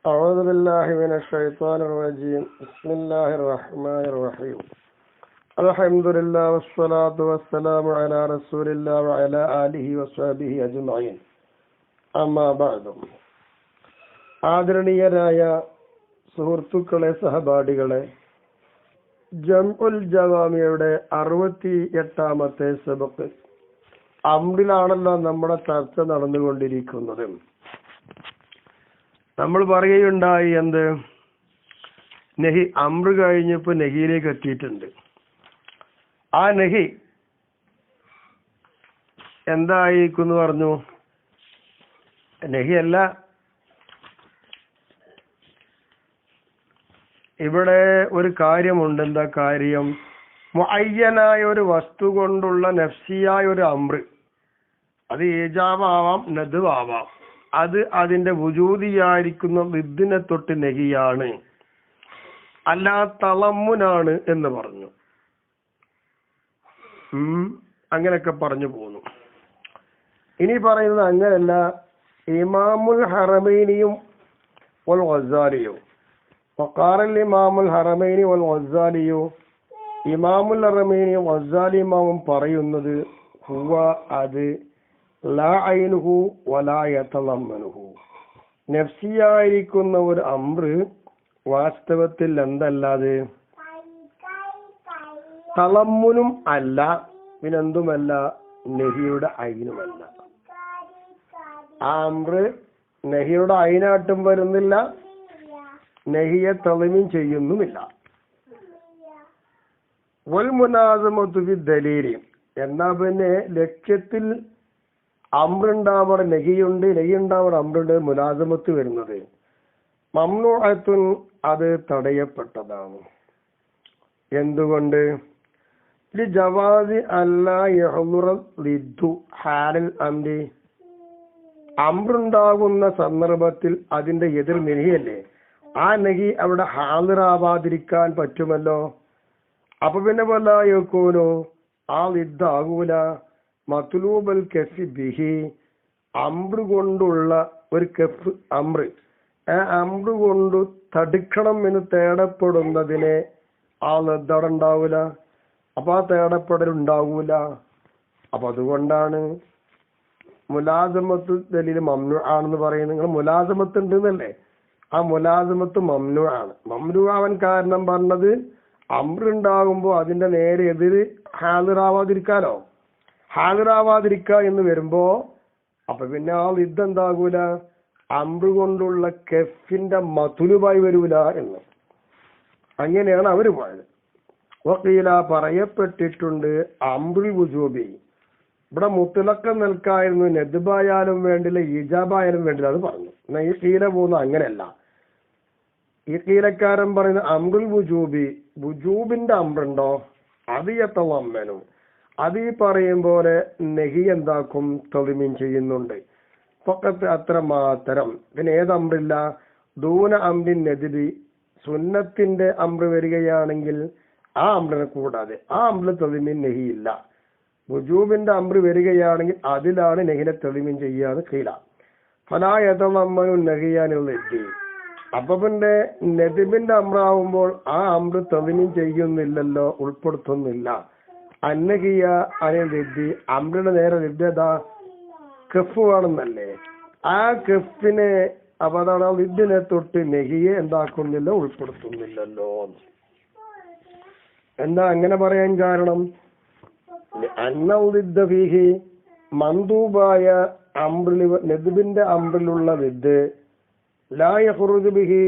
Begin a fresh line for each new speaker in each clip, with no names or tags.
أعوذ بالله من الشيطان الرجيم بسم الله الرحمن الرحيم الحمد لله والصلاة والسلام على رسول الله وعلى آله وصحبه أجمعين أما بعد ആദരണീയരായ സുഹൃത്തുക്കളെ, സഹപാഠികളെ, ജംഉൽ ജവാമിയുടെ 68ാമത്തെ സബക്ക് അംറിലാണല്ലോ നമ്മുടെ ചർച്ച നടന്നുകൊണ്ടിരിക്കുന്നത്. നമ്മൾ പറയുകയുണ്ടായി എന്ത്, നഹി അംറ് കഴിഞ്ഞപ്പോ നഹിയിലേക്ക് എത്തിയിട്ടുണ്ട്. ആ നഹി എന്തായിരിക്കുന്നു പറഞ്ഞു. നഹിയല്ല, ഇവിടെ ഒരു കാര്യമുണ്ട്. എന്താ കാര്യം? മുഅയ്യനായ ഒരു വസ്തു കൊണ്ടുള്ള നഫ്സിയായ ഒരു അംറ്, അത് ഈജാബാവാം നദ്വാവാം, അത് അതിന്റെ വുജൂദിയായിരിക്കുന്ന വിദ്ദിനെ തൊട്ട് നഹിയാണ്, അല്ലാ തളമ്മുനാണ് എന്ന് പറഞ്ഞു. അങ്ങനെയൊക്കെ പറഞ്ഞു പോന്നു. ഇനി പറയുന്നത് അങ്ങനെയല്ല. ഇമാമുൽ ഹറമൈനിയും വൽ ഗസാലിയും വഖാറൽ ഇമാമുൽ ഹറമൈനി വൽ ഗസാലിയു, ഇമാമുൽ ഹറമൈനിയും ഗസാലി ഇമാമും പറയുന്നത് ഹുവ, അത് ലാ ഐനുഹു വലാ യതളമ്മനുഹു, നഫ്സിയായിരിക്കുന്ന ഒരു അംറ് വാസ്തവത്തിൽ എന്തല്ലാതെ തളമ്മുനും അല്ല, പിന്നെന്തുമല്ല, നഹിയുടെ ഐനുമല്ല. ആ അംറ് നഹിയുടെ ഐനാട്ടും വരുന്നില്ല, നഹിയെ തളമീൻ ചെയ്യുന്നുമില്ല. വൽ മുനാസമത്തു ഫി ദലീൽ, എന്നാ പിന്നെ ലക്ഷ്യത്തിൽ അംറുണ്ടാവണം, നഹിയുണ്ട്, നഹി ഉണ്ടാവണം, അംറുണ്ട്, മുലാസമത്ത് വരുന്നത് മംനൂഅത്തുൻ, അത് തടയപ്പെട്ടതാണ്. എന്തുകൊണ്ട്? ജവാസി അല്ലാ യഹ്ളുറ ലിദ്ദു ഹാലൽ അംരി, അംറുണ്ടാകുന്ന സന്ദർഭത്തിൽ അതിന്റെ എതിർ നഹിയല്ലേ, ആ നഹി അവിടെ ഹാളിറാവാതിരിക്കാൻ പറ്റുമല്ലോ. അപ്പൊ പിന്നെ വല്ലാ യകൂനു, ആ ലിദ്ദാകൂല മത്ലൂബൽ കഫി ബിഹി, അംറ് കൊണ്ടുള്ള ഒരു കഫ് അംറ്, ആ അംറ് കൊണ്ട് തടുക്കണം എന്ന് തേടപ്പെടുന്നതിനെ ആ ലദ്ദവിടെ ഉണ്ടാവൂല. അപ്പൊ ആ തേടപ്പെടൽ ഉണ്ടാവൂല. അപ്പൊ അതുകൊണ്ടാണ് മുലാസമത്ത് ദലീൽ മംനു ആണെന്ന് പറയുന്നത്. നിങ്ങൾ മുലാസമത്ത് ഉണ്ടെന്നല്ലേ, ആ മുലാസമത്ത് മംനു ആണ്. മംനു ആവാൻ കാരണം പറഞ്ഞത് അംറുണ്ടാകുമ്പോ അതിന്റെ നേരെ എതിര് ഹാളിറാവാതിരിക്കാലോ. ഹാളിറാവാതിരിക്ക എന്ന് വരുമ്പോ അപ്പൊ പിന്നെ ആ യുദ്ധെന്താകൂല, അംറ് കൊണ്ടുള്ള കെഫിന്റെ മതുലുമായി വരൂല എന്ന്. അങ്ങനെയാണ് അവര് പോയത്. വഖീല, പറയപ്പെട്ടിട്ടുണ്ട്, അംറുൽ വുജൂബി, ഇവിടെ മുത്തലക്കം നിൽക്കായിരുന്നു, നദ്ബായാലും വേണ്ടില്ല, ഈജാബായാലും വേണ്ടില്ല, അത് പറഞ്ഞു. എന്നാ ഈ കീല പോകുന്ന അങ്ങനെയല്ല. ഈ കീലക്കാരൻ പറയുന്ന അംറുൽ വുജൂബി, വുജൂബിന്റെ അംറുണ്ടോ അത് യതളമ്മനു, അത് ഈ പറയും പോലെ നഹി എന്താക്കും, തളമീൻ ചെയ്യുന്നുണ്ട്. ഫഖത്ത്, അത്ര മാത്രം. പിന്നെ ഏത് അംറില്ല, ദൂന അംറിൻ നദ്ബി, സുന്നത്തിന്റെ അംറ് വരികയാണെങ്കിൽ ആ അംറിനെ കൂടാതെ ആ അംറിൽ തളമീൻ നഹിയില്ല. വുജൂബിന്റെ അംറ് വരികയാണെങ്കിൽ അതിലാണ് നഹിനെ തളമീൻ ചെയ്യാതെ കീല. ഫലാ യതളമ്മനു നഹിയാനുള്ള നദ്ബി, അപ്പൊ പിന്നെ നദ്ബിന്റെ അംറാവുമ്പോൾ ആ അംറ് തളമീൻ ചെയ്യുന്നില്ലല്ലോ, ഉൾപ്പെടുത്തുന്നില്ല. അന്നഹിയ അനിൽ നദ്ബി, അംറിന്റെ നേരെ നദ്ബിയതാ കഫ് വേണമെന്നല്ലേ, ആ കഫിനെ അപ്പൊ അതാണ് നദ്ബിനെ തൊട്ട് നഹിയെ എന്താക്കുന്നില്ല, ഉൾപ്പെടുത്തുന്നില്ലല്ലോ. എന്താ അങ്ങനെ പറയാൻ കാരണം? അന്നൗദിദ്ദഫീഹി, മന്ദൂബായ അംറിൽ, നദ്ബിന്റെ അംറിലുള്ള വിദ് ലാ യഖ്റുജു ബിഹി,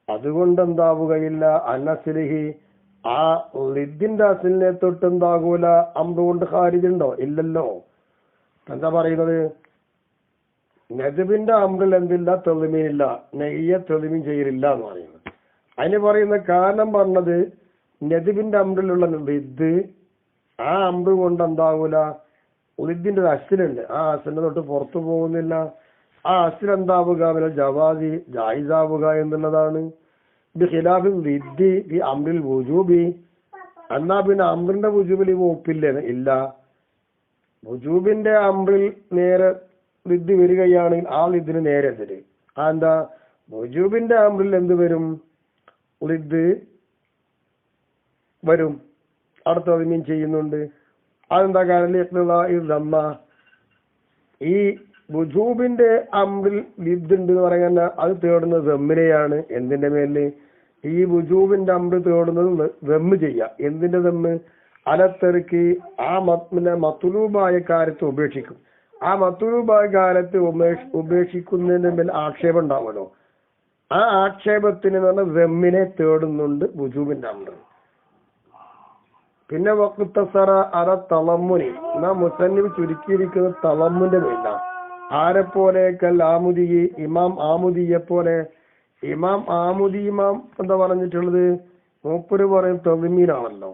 അതുകൊണ്ട് എന്താവുകയില്ല, അനസ്ലിഹി, ആ ലിദ്ദിന്റെ അസിലിനെ തൊട്ട് എന്താകൂല, അംറ് കൊണ്ട് ഖാരിജുണ്ടോ? ഇല്ലല്ലോ. എന്താ പറയുന്നത്? നദ്ബിന്റെ അംറിൽ എന്തില്ല, തളമീനില്ല, നഹിയെ തളമീൻ ചെയ്യലില്ല എന്ന് പറയുന്നത്. അതിന് പറയുന്ന കാരണം പറഞ്ഞത് നദ്ബിന്റെ അംറിലുള്ള ലിദ്, ആ അംറ് കൊണ്ട് എന്താവൂല, ലിദ്ദിന്റെ ഒരു അസിലുണ്ട്, ആ അസിലിനെ തൊട്ട് പുറത്തു പോകുന്നില്ല. ആ അസിൽ എന്താവുക, ജവാസി, ജായിസാവുക എന്നുള്ളതാണ്. ബിഖിലാഫിൽ ലിദ്ദി ബി അംറിൽ വുജൂബി, എന്നാ പിന്നെ അംറിന്റെ വുജൂബിൽ ഒപ്പില്ലേ? ഇല്ല. വുജൂബിന്റെ അംറിൽ നേരെ ലിദ് വരികയാണെങ്കിൽ ആ ലിദിന് നേരെ എതിര്. എന്താ? വുജൂബിന്റെ അംറിൽ എന്ത് വരും? ളിദ് വരും. അവിടെ തദ്മീൻ ചെയ്യുന്നുണ്ട്. അതെന്താ കാരണം? ഈ വുജൂബിന്റെ അംറിൽ ലിദ് ഉണ്ട് എന്ന് പറയാൻ അത് തേടുന്നത് ദമ്മിനെയാണ്. എന്തിന്റെ മേലില്? ഈ വുജൂബിന്റെ അംറ് തേടുന്നത് ദമ്മ് ചെയ്യാം. എന്തിന്റെ ദമ്മ്? അലത്തെറുക്കി ആ മത്ലൂബായ കാര്യത്തെ ഉപേക്ഷിക്കും. ആ മത്ലൂബായ കാര്യത്തെ ഉപേക്ഷിക്കുന്നതിന്റെ മേൽ ആക്ഷേപം ഉണ്ടാവുമല്ലോ. ആ ആക്ഷേപത്തിന് പറഞ്ഞ ദമ്മിനെ തേടുന്നുണ്ട് വുജൂബിന്റെ അംറ്. പിന്നെ വഖ്തസറ അല തളമ്മുനി, എന്നാ മുസന്നിഫ് ചുരുക്കിയിരിക്കുന്നത് തളമ്മുന്റെ മേലാണ്. ആരെപ്പോലെ? കൽ ആമുദി, ഇമാം ആമുദിയെ പോലെ. ഇമാം എന്താ പറഞ്ഞിട്ടുള്ളത്? മൂപ്പര് പറയും തദ്മീനാണല്ലോ.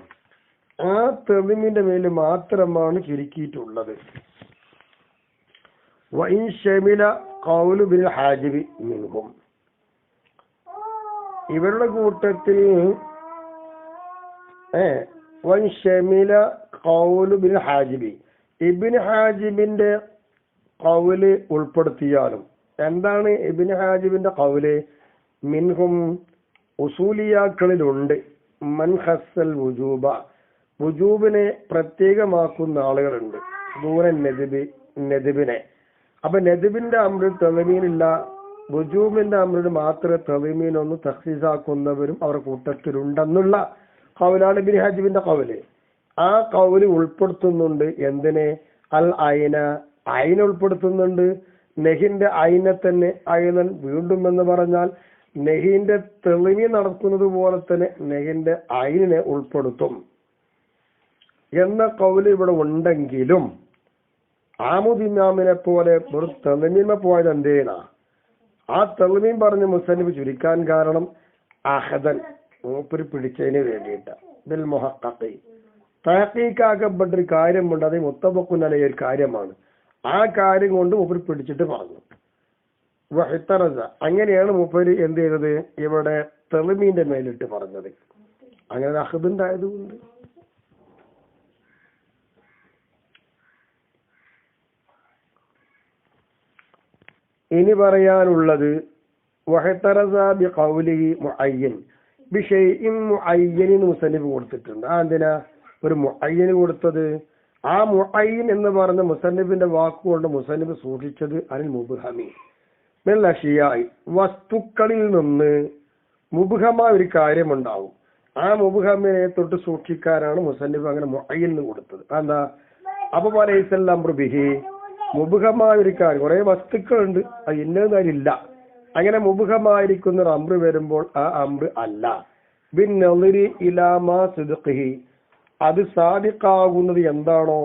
ആ തദ്മീന്റെ മേല് മാത്രമാണ് ചുരുക്കിയിട്ടുള്ളത്. വഇൻ ശമില ഖൗലു ബിൽ ഹാജിബി മിൻഹും, ഇവരുടെ കൂട്ടത്തിൽ വൻ ഷമില ഖൗലു ബിൻ ഹാജിബി, ഇബ്നു ഹാജിബിന്റെ ഖൗല് ഉൾപ്പെടുത്തിയാലും. എന്താണ് ഇബ്നു ഹാജിബിന്റെ ഖൗല്? മിൻഹും, ഉസൂലിയാക്കളിലുണ്ട്. മൻ ഖസ്സൽ വുജൂബ, വുജൂബിനെ പ്രത്യേകമാക്കുന്ന ആളുകളുണ്ട്. ദൂരൻ നെദിബിനെ. അപ്പൊ നെദിബിന്റെ അംറിൽ തദ്മീനില്ല, വുജൂബിന്റെ അംറിൽ മാത്രമേ തദ്മീൻ ഒന്ന് തഖ്സീസാക്കുന്നവരും അവർ കൂട്ടത്തിലുണ്ടെന്നുള്ള ഖൗലാണ് ഇബ്നു ഹാജിബിന്റെ ഖൗല്. ആ ഖൗല് ഉൾപ്പെടുത്തുന്നുണ്ട്. എന്തിനെ? അൽ ഐന ഉൾപ്പെടുത്തുന്നുണ്ട്. നെഹിന്റെ ഐനെ തന്നെ ഐനൻ വീണ്ടും എന്ന് പറഞ്ഞാൽ നെഹിന്റെ തെളിമി നടക്കുന്നത് പോലെ തന്നെ നെഹിന്റെ ഐനെ ഉൾപ്പെടുത്തും എന്ന ഖൗല് ഇവിടെ ഉണ്ടെങ്കിലും ആമുദ് ഇമാമിനെ പോലെ ഒരു തെളിമീമ പോയത് എന്തേനാ? ആ തെളിമീൻ പറഞ്ഞ് മുസന്നിഫ് ചുരുക്കാൻ കാരണം അഹദൻ, മൂപ്പര് പിടിച്ചതിന് വേണ്ടിയിട്ട് ബിൽ മുഹഖഖി, തഹഖീഖാക്കപ്പെട്ടൊരു കാര്യമുണ്ട്. അത് മുത്തബഖുൻ അലൈഹി ഒരു കാര്യമാണ്. ആ കാര്യം കൊണ്ട് മൂപ്പര് പിടിച്ചിട്ട് പറഞ്ഞു. വഹിത്തറസ, അങ്ങനെയാണ് മൂപ്പര് എന്ത് ചെയ്തത്? ഇവിടെ തെളിമീന്റെ മേലിട്ട് പറഞ്ഞത്. അങ്ങനെ അഹദുണ്ടായതുകൊണ്ട്. ഇനി പറയാനുള്ളത് വഹിത്തറസ ബി ഖൗലിഹി മുഅയ്യൻ ബിശൈഇൻ മുഅയ്യൻ മുസന്നിഫ് കൊടുത്തിട്ടുണ്ട്. ആ എന്തിനാ ഒരു മുഅയ്യൻ കൊടുത്തത്? ആ മുഅയ്യൻ എന്ന് പറഞ്ഞ മുസന്നിഫിന്റെ വാക്കുകൊണ്ട് മുസന്നിഫ് സൂക്ഷിച്ചത് അനിൽ മുബ്ഹമി മിനൽ അഷിയായി, വസ്തുക്കളിൽ നിന്ന് മുബ്ഹമായ ഒരു കാര്യമുണ്ടാവും. ആ മുബ്ഹമിനെ തൊട്ട് സൂക്ഷിക്കാനാണ് മുസന്നിഫ് അങ്ങനെ മുഅയ്യൻ കൊടുത്തത്. എന്താ? അപ്പൊ അലൈഹിസ്സലാം ബിഹി, മുബ്ഹമായ ഒരു കാര്യം, കുറെ വസ്തുക്കളുണ്ട്, അത് ഇന്ന കാര്യമില്ല. അങ്ങനെ മുബ്ഹമായിരിക്കുന്ന ഒരു അംറ് വരുമ്പോൾ ആ അംറ് അല്ല. ബിൻ നളിരി ഇലാമാ സിദ്ഖിഹി, അത് സാദിഖാകുന്നത് എന്താണോ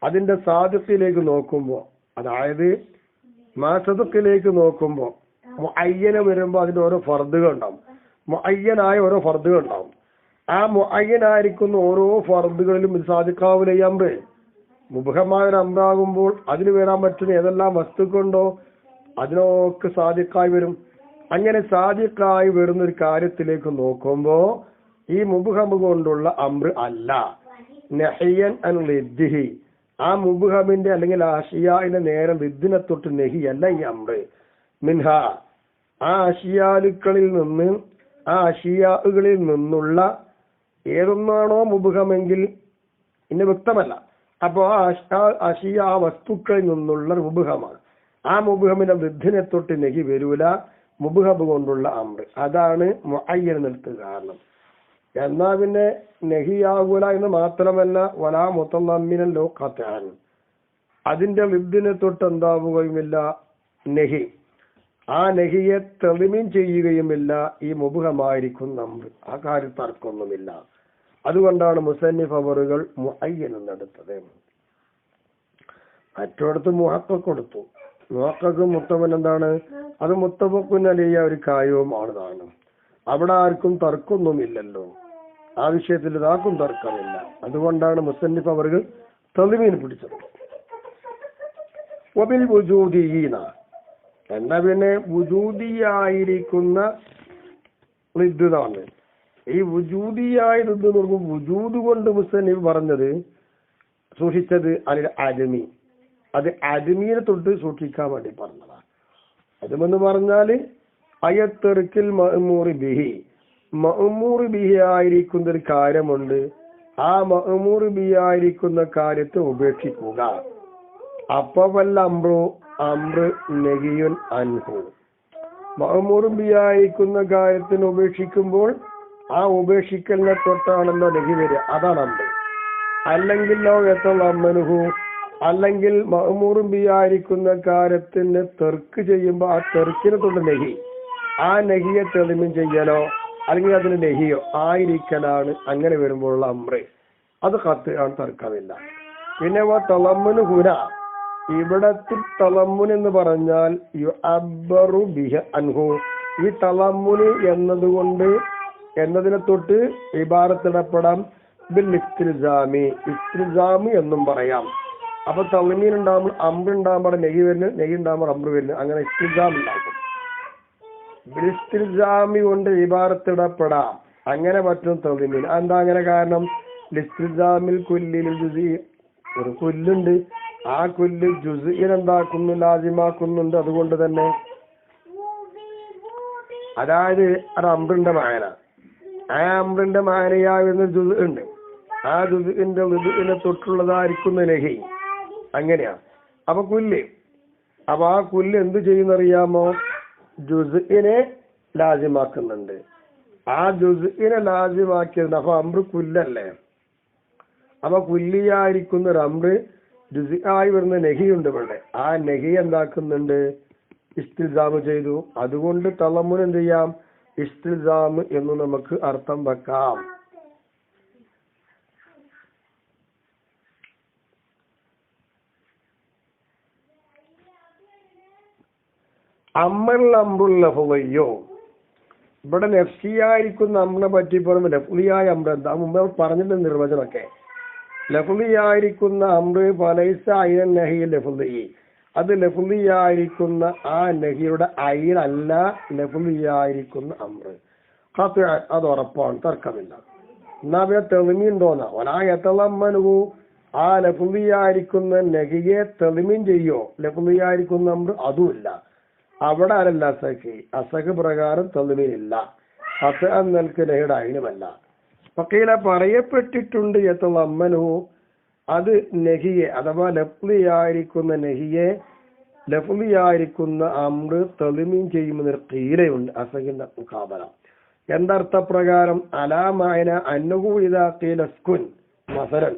അതിന്റെ സാദിഖിലേക്ക് നോക്കുമ്പോ, അതായത് മാസദക്കിലേക്ക് നോക്കുമ്പോ മുഅയ്യന വരുമ്പോ അതിന്റെ ഓരോ ഫർദുകൾ ഉണ്ടാവും. മുഅയ്യനായ ഓരോ ഫർദുകൾ ഉണ്ടാവും. ആ മുഅയ്യനായിരിക്കുന്ന ഓരോ ഫർദുകളിലും ഇത് സാദിഖാവൂല. ഈ അംറ് മുബ്ഹമായ ഒരു അംറാകുമ്പോൾ അതിന് വരാൻ പറ്റുന്ന ഏതെല്ലാം വസ്തുക്കളുണ്ടോ അതിനൊക്കെ സാദിഖായി വരും. അങ്ങനെ സാദിഖായി വരുന്ന ഒരു കാര്യത്തിലേക്ക് നോക്കുമ്പോ ഈ മുബ്ഹം കൊണ്ടുള്ള അംറ് അല്ല. നഹിയൻ അൻ ലിദ്ദിഹി, ആ മുബ്ഹമിന്റെ അല്ലെങ്കിൽ ആഷിയാന്റെ നേരെ ലിദ്ദിനെ തൊട്ട് നെഹിയല്ല ഈ അംറ്. മിൻഹ, ആ അഷിയാലുക്കളിൽ നിന്ന്, ആ അഷിയാകളിൽ നിന്നുള്ള ഏതൊന്നാണോ മുബ്ഹമെങ്കിൽ ഇന്ന് വ്യക്തമല്ല. അപ്പോ ആ അഷിയ ആ വസ്തുക്കളിൽ നിന്നുള്ള മുബ്ഹമാണ്. ആ മുബ്ഹമിന്റെ വൃദ്ധിനെ തൊട്ട് നെഹി വരൂല മുബ്ഹം കൊണ്ടുള്ള അംറ്. അതാണ് മുഅയ്യൻ നിർത്തുക കാരണം. എന്നാ പിന്നെ നെഹിയാകൂല എന്ന് മാത്രമല്ല വലാ മുതളമ്മിനൻ ലോ ഖത്അൻ, അതിന്റെ വൃദ്ധിനെ തൊട്ട് എന്താവുകയുമില്ല നെഹി. ആ നെഹിയെ തെളിമീൻ ചെയ്യുകയുമില്ല ഈ മുബ്ഹമായിരിക്കുന്ന അംറ്. ആ കാര്യം തർക്കമൊന്നുമില്ല. അതുകൊണ്ടാണ് മുസന്നിഫ് അവറുകൾ മുഅയ്യൻ എന്നെടുത്തത്. മറ്റോടത്ത് മുഹഖഖ് കൊടുത്തു. മുഹഖഖ് മുത്തവൻ എന്താണ്? അത് മുത്തഫഖുൻ അലൈഹി ഒരു കാര്യവുമാണ് താനും. അവിടെ ആർക്കും തർക്കമൊന്നുമില്ലല്ലോ. ആ വിഷയത്തിൽ ഇതാർക്കും തർക്കമില്ല. അതുകൊണ്ടാണ് മുസന്നിഫ് അവറുകൾ തദ്മീൻ പിടിച്ചത്. വബിൽ വുജൂദിയീന, എന്നാ പിന്നെ വുജൂദിയായിരിക്കുന്ന ളിദ്ദാണ്. ഈ വുജൂദിയായ ളിദ്ദ് എന്ന് പറയുമ്പോൾ വുജൂദ് കൊണ്ട് മുസന്നിഫ് പറഞ്ഞത് സൂക്ഷിച്ചത് അനിൽ അദമി, അത് അദമീനെ തൊട്ട് സൂക്ഷിക്കാൻ വേണ്ടി പറഞ്ഞതാണ്. അദമെന്ന് പറഞ്ഞാല് അയത്തെറുക്കിൽ മഅ്മൂറി ബിഹി, മഅ്മൂറി ബിഹി ആയിരിക്കുന്ന ഒരു കാര്യമുണ്ട്, ആ മഅ്മൂറി ബിഹി ആയിരിക്കുന്ന കാര്യത്തെ ഉപേക്ഷിക്കുക. അപ്പൊ വല്ല അമ്രു നഹിയുൻ അൻഹു, മഅ്മൂറും ബിഹി ആയിരിക്കുന്ന കാര്യത്തിന് ഉപേക്ഷിക്കുമ്പോൾ ആ ഉപേക്ഷിക്കലിനെ തൊട്ടാണല്ലോ നഹി വരിക, അതാണ് അമ്ര്. അല്ലെങ്കിൽ യതളമ്മനുഹു, അല്ലെങ്കിൽ മഅ്മൂറും ബിഹി ആയിരിക്കുന്ന കാര്യത്തിന് തെർക്ക് ചെയ്യുമ്പോൾ ആ തെർക്കിനെ തൊട്ട് നഹി, ആ നഹിയെ തെളിമം ചെയ്യലോ അല്ലെങ്കിൽ അതിന് നഹിയോ ആയിരിക്കലാണ് അങ്ങനെ വരുമ്പോഴുള്ള അമ്ര്. അത് ഖത്ത് ആണ്, തർക്കമില്ല. പിന്നെ തളമ്മുന് ഹുന, ഇവിടത്തെ തളമ്മുൻ എന്ന് പറഞ്ഞാൽ യുഅബ്ബറു ബിഹി അൻഹു, ഈ തളമ്മുന് എന്നതുകൊണ്ട് എന്നതിനെ തൊട്ട് ഇബാറത്തിടപ്പെടാം ബിൽ ഇസ്തിൽസാമി, ഇസ്തിൽസാമി എന്നും പറയാം. അപ്പൊ തളമീൻ ഉണ്ടാകുമ്പോൾ അമ്ര് ഉണ്ടാകുമ്പോൾ നെഹി വരുന്നു, നെഹി ഉണ്ടാകുമ്പോൾ അമ്ര് വരുന്നു, അങ്ങനെ ഇസ്തിൽസാം ഉണ്ടാകും. ഇസ്തിൽസാമി കൊണ്ട് ഇബാറത്തിടപ്പെടാം, അങ്ങനെ പറ്റും തളമീൻ. എന്താ അങ്ങനെ? കാരണം ഇസ്തിൽസാമിൽ കുല്ലിൽ ജുസി, ഒരു കുല്ലുണ്ട്, ആ കുല്ല് ജുസിനെന്താക്കുന്നു, ലാസിമാക്കുന്നുണ്ട്. അതുകൊണ്ട് തന്നെ അതായത് അത് അമ്രിന്റെ മായന, ആ അമ്രിന്റെ മായനയാകുന്ന ജുസ് ഉണ്ട്, ആ ജുസിന്റെ ലുദിനെ തൊട്ടുള്ളതായിരിക്കുന്ന നഹി, അങ്ങനെയാണ്. അപ്പൊ കുല്ല്, അപ്പൊ ആ കുല്ല് എന്ത് ചെയ്യുന്നറിയാമോ? ജുസിനെ ലാസിമാക്കുന്നുണ്ട്. ആ ജുസിനെ ലാസിമാക്കിയത് അപ്പൊ അമ്ര് കുല്ലല്ലേ. അപ്പൊ കുല്ലിയായിരിക്കുന്ന ഒരു അമ്ര് ജുസി ആയി വരുന്ന നെഹിയുണ്ട് ഇവിടെ, ആ നെഹി എന്താക്കുന്നുണ്ട്? ഇസ്തിൽസാമ് ചെയ്തു. അതുകൊണ്ട് തളമ്മുൻ എന്ത് ചെയ്യാം? ഇസ്തിൽസാമ് എന്ന് നമുക്ക് അർത്ഥം വെക്കാം. അമ്മൽ അമ്രുൽ ലഫ്ളിയോ, ഇവിടെ നഫ്സിയായിരിക്കുന്ന അമ്രിനെ പറ്റി പറയുമ്പോൾ ലഫ്ളിയായ അമ്ര എന്താ മുമ്പ് പറഞ്ഞിട്ടുണ്ട് നിർവചനമൊക്കെ. ലഫ്ളിയായിരിക്കുന്ന അമ്ര് ഫലൈസ അയ്നൻ നഹി ലഫ്ളി, അത് ലഫ്ളിയായിരിക്കുന്ന ആ നഹിയുടെ അയിനല്ല ലഫ്ളിയായിരിക്കുന്ന അമ്ര്. ഖത്അ, അത് ഉറപ്പാണ്, തർക്കമില്ല. എന്നാ പിന്നെ തെളിമീണ്ടോന്നാ? ഒലാ യതളമ്മനുഹു, ആ ലഫ്ളിയായിരിക്കുന്ന നഹിയെ തെളിമീൻ ചെയ്യോ ലഫ്ളിയായിരിക്കുന്ന അമ്ര്? അതുമില്ല. അവിടെ ആരല്ല അസഖ്, അസഖ് പ്രകാരം തെളിമീനില്ല. ഖത്അ നൽക്ക് നഹിയുടെ അയിനുമല്ല. ഫഖീല, പറയപ്പെട്ടിട്ടുണ്ട് യതളമ്മനുഹു, അത് നഹിയെ അഥവാ ലഫ്ളിയായിരിക്കുന്ന നഹിയെ ലഫ്ളിയായിരിക്കുന്ന അമ്ര് തെളിമീൻ ചെയ്യുമെന്നൊരു ഖീലയുണ്ട് അസഖിന്റെ മുഖാബല. എന്തർത്ഥപ്രകാരം? അലാമായന അന്നഹു ഇദാ ഖീല ഉസ്കുൻ മസലൻ,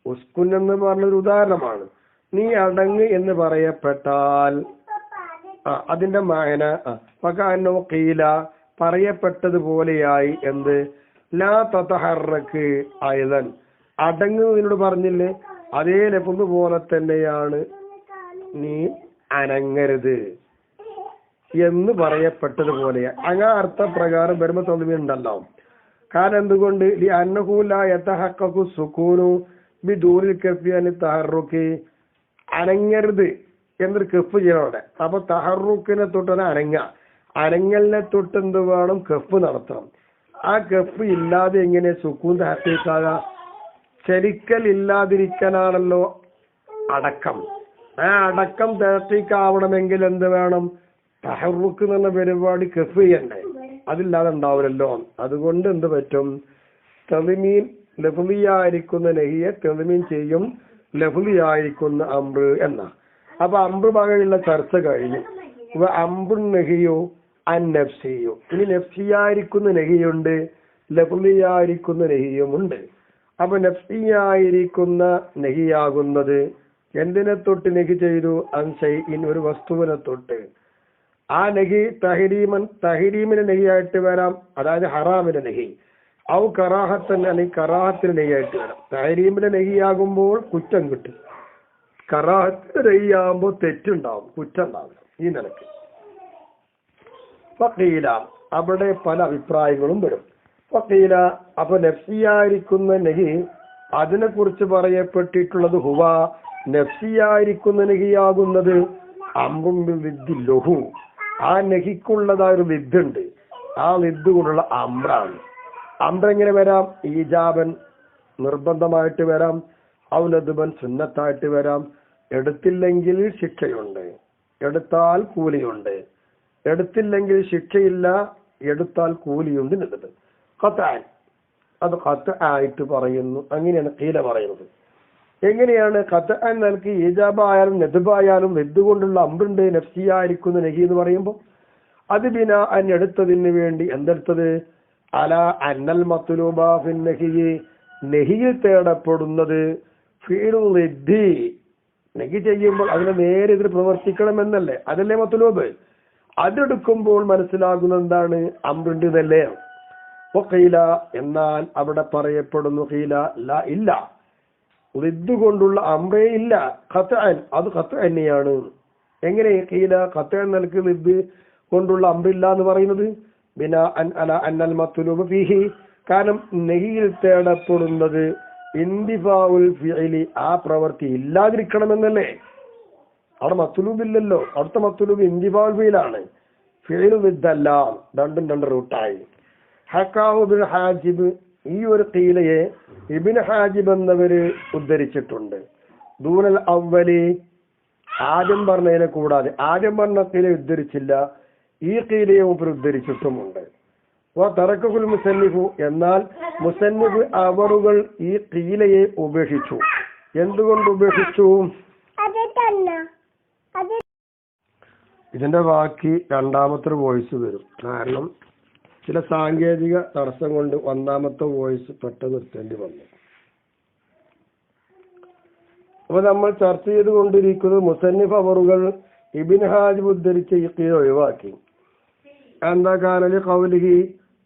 ഉസ്കുൻ എന്ന് പറഞ്ഞൊരു ഉദാഹരണമാണ്. നീ അടങ്ങ് എന്ന് പറയപ്പെട്ടാൽ അതിന്റെ മായന ഫകഅന്നഹു ഖീല, പറയപ്പെട്ടതുപോലെയായി. എന്ത്? ലാ തതഹറക്ക് അയ്ളൻ, അടങ്ങുന്നതിനോട് പറഞ്ഞില്ലേ, അതേ ലഫ്ള് പോലെ തന്നെയാണ് നീ അനങ്ങരുത് എന്ന് പറയപ്പെട്ടതുപോലെ. അങ്ങനെ അർത്ഥപ്രകാരം വരുമ്പോ തോന്നുന്നുണ്ടല്ലോ. കാരണം എന്തുകൊണ്ട്? ഈ അന്നഹു ലാ യതഹഖഖു സുകൂനു ബിദൂനിൽ കഫി അൻ തഹറുക്കി, അനങ്ങരുത് എന്നൊരു കഫ് ചെയ്യണം അവിടെ. അപ്പൊ തഹറുക്കിനെ തൊട്ട് അനങ്ങ, അനങ്ങലിനെ തൊട്ട് എന്ത് വേണം? കഫ് നടത്തണം. ആ കഫ് ഇല്ലാതെ എങ്ങനെ സുക്കൂൻ തഹഖീഖാകാം? ചലിക്കൽ ഇല്ലാതിരിക്കാനാണല്ലോ അടക്കം. ആ അടക്കം തഹഖീഖാവണമെങ്കിൽ എന്ത് വേണം? തഹറുക്ക് എന്ന പരിപാടി കഫ് ചെയ്യണ്ടേ, അതില്ലാതെ ഉണ്ടാവില്ലല്ലോ. അതുകൊണ്ട് എന്ത് പറ്റും? തെളിമീൻ ലഫ്ളിയായിരിക്കുന്ന നഹിയെ തെളിമീൻ ചെയ്യും, ലഫ്ളിയായിരിക്കുന്ന അമ്ര് എന്ന. അപ്പൊ അമ്ര് ഭാഗമുള്ള ചർച്ച കഴിഞ്ഞു. അമ്രു നഹിയോ അൻ നഫ്സിയോ, ഇനി നഫ്സിയായിരിക്കുന്ന നഹിയുണ്ട്, ലഫ്ളിയായിരിക്കുന്ന നഹിയുമുണ്ട്. അപ്പൊ നഫ്സിയായിരിക്കുന്ന നഹിയാകുന്നത് എന്തിനെ തൊട്ട് നഹി ചെയ്തു? അൻഷൈഇൻ, ഒരു വസ്തുവിനെ തൊട്ട്. ആ നഹി തഹരീമിന് നഹിയായിട്ട് വരാം, അതായത് ഹറാമിന്റെ നഹി. ഔ കറാഹത്തൻ, അല്ലെങ്കിൽ കറാഹത്തിന് നഹിയായിട്ട് വരാം. തഹരീമിന്റെ നഹിയാകുമ്പോൾ കുറ്റം കിട്ടും, കറാഹത്തിന് നഹിയാകുമ്പോൾ തെറ്റുണ്ടാവും, കുറ്റം ഉണ്ടാവില്ല. ഈ നിലക്ക് ഫഖീല, അവിടെ പല അഭിപ്രായങ്ങളും വരും. ഫഖീല, അപ്പൊ നഫ്സിയായിരിക്കുന്ന നഹി അതിനെ കുറിച്ച് പറയപ്പെട്ടിട്ടുള്ളത് ഹുവ, നഫ്സിയായിരിക്കുന്ന നഹിയാകുന്നത് അമ്റും ബിദ്ദിൽ ലഹു, ആ നഹിക്കുള്ളതായ ഒരു വിദ്ദുണ്ട്, ആ വിദ്ദ് കൊണ്ടുള്ള അമ്രാണ്. അമ്രെങ്ങനെ വരാം? ഈജാബൻ, നിർബന്ധമായിട്ട് വരാം, ഔനദുബൻ, സുന്നത്തായിട്ട് വരാം. എടുത്തില്ലെങ്കിൽ ശിക്ഷയുണ്ട്, എടുത്താൽ കൂലിയുണ്ട്. എടുത്തില്ലെങ്കിൽ ശിക്ഷയില്ല, എടുത്താൽ കൂലിയുണ്ട് എന്നുള്ളത് ഖത്അൻ. അത് ഖത്അായിട്ട് പറയുന്നു. അങ്ങനെയാണ് ഖീല പറയുന്നത്. എങ്ങനെയാണ് ഖത്അൻ നൽകി ഈജാബായാലും നെദ്ബായാലും വെദ്ദുകൊണ്ടുള്ള അമ്രുണ്ട് നഫ്സിയായിരിക്കുന്ന നഹി എന്ന് പറയുമ്പോൾ അത് ബിനാഅൻ എടുത്തതിന് വേണ്ടി എന്തെടുത്തത് അല അന്നൽ മത്ലൂബ ഫിൻ നഹി നഹിയിൽ തേടപ്പെടുന്നത് ഫീലുൽ ലിദ്ദി നഹി ചെയ്യുമ്പോൾ അതിനെ നേരെ എതിർ പ്രവർത്തിക്കണമെന്നല്ലേ, അതല്ലേ മത്ലൂബ്. അതെടുക്കുമ്പോൾ മനസ്സിലാകുന്ന എന്താണ് അമ്രുണ്ട് എന്നല്ലേ. ഖീല എന്നാൽ അവിടെ പറയപ്പെടുന്നു ഖീല ലാ ഇല്ല, ലിദ്ദ് കൊണ്ടുള്ള അമ്രേ ഇല്ല, ഖത്അൻ അത് ഖത്അ തന്നെയാണ്. എങ്ങനെ ഖീല ഖത്അൻ നൽകി ലിദ്ദ് കൊണ്ടുള്ള അമ്രില്ല എന്ന് പറയുന്നത് ബിനാഅൻ അലാ അന്നൽ മത്ലൂബ് ഫീഹി, കാരണം നഹിയിൽ തേടപ്പെടുന്നത് ഇന്തിഫാഉൽ ഫിഅലി ആ പ്രവൃത്തി ഇല്ലാതിരിക്കണമെന്നല്ലേ. അവിടെ മത്ലൂബില്ലല്ലോ, അവിടുത്തെ മത്ലൂബ് ഇന്തിഫാഉൽ ഫിഅലാണ്, ഫിഅലു ലിദ്ദല്ല, രണ്ടും രണ്ട് റൂട്ടായി. ഹക്കാഹു ഇബ്നു ഹാജിബ് ഈ ഒരു ഖീലയെ ഇബ്നു ഹാജിബ് എന്നവര് ഉദ്ധരിച്ചിട്ടുണ്ട്. ദൂനൽ അവ്വലി ആദ്യം പറഞ്ഞതിനെ കൂടാതെ, ആദ്യം പറഞ്ഞ ഖീല ഉദ്ധരിച്ചില്ല, ഈ ഖീലയെ മൂപ്പർ ഉദ്ധരിച്ചിട്ടുമുണ്ട്. തറക്കുൽ മുസന്നിഫു എന്നാൽ മുസന്നിഫ് അവറുകൾ ഈ ഖീലയെ ഉപേക്ഷിച്ചു. എന്തുകൊണ്ട് ഉപേക്ഷിച്ചു? ഇതിന്റെ ബാക്കി രണ്ടാമത്തെ വോയിസ് വരും. കാരണം ചില സാങ്കേതിക തടസ്സം കൊണ്ട് ഒന്നാമത്തെ വോയിസ് പെട്ടെന്ന് നിർത്തേണ്ടി വന്നു. അപ്പൊ നമ്മൾ ചർച്ച ചെയ്തുകൊണ്ടിരിക്കുന്നത് മുസന്നിഫ് അവറുകൾ ഇബ്നു ഹാജിബ് ഉദ്ധരിച്ച ഈ ഖീല ഒഴിവാക്കി. എന്താ കാരണ ഖൗലിഹി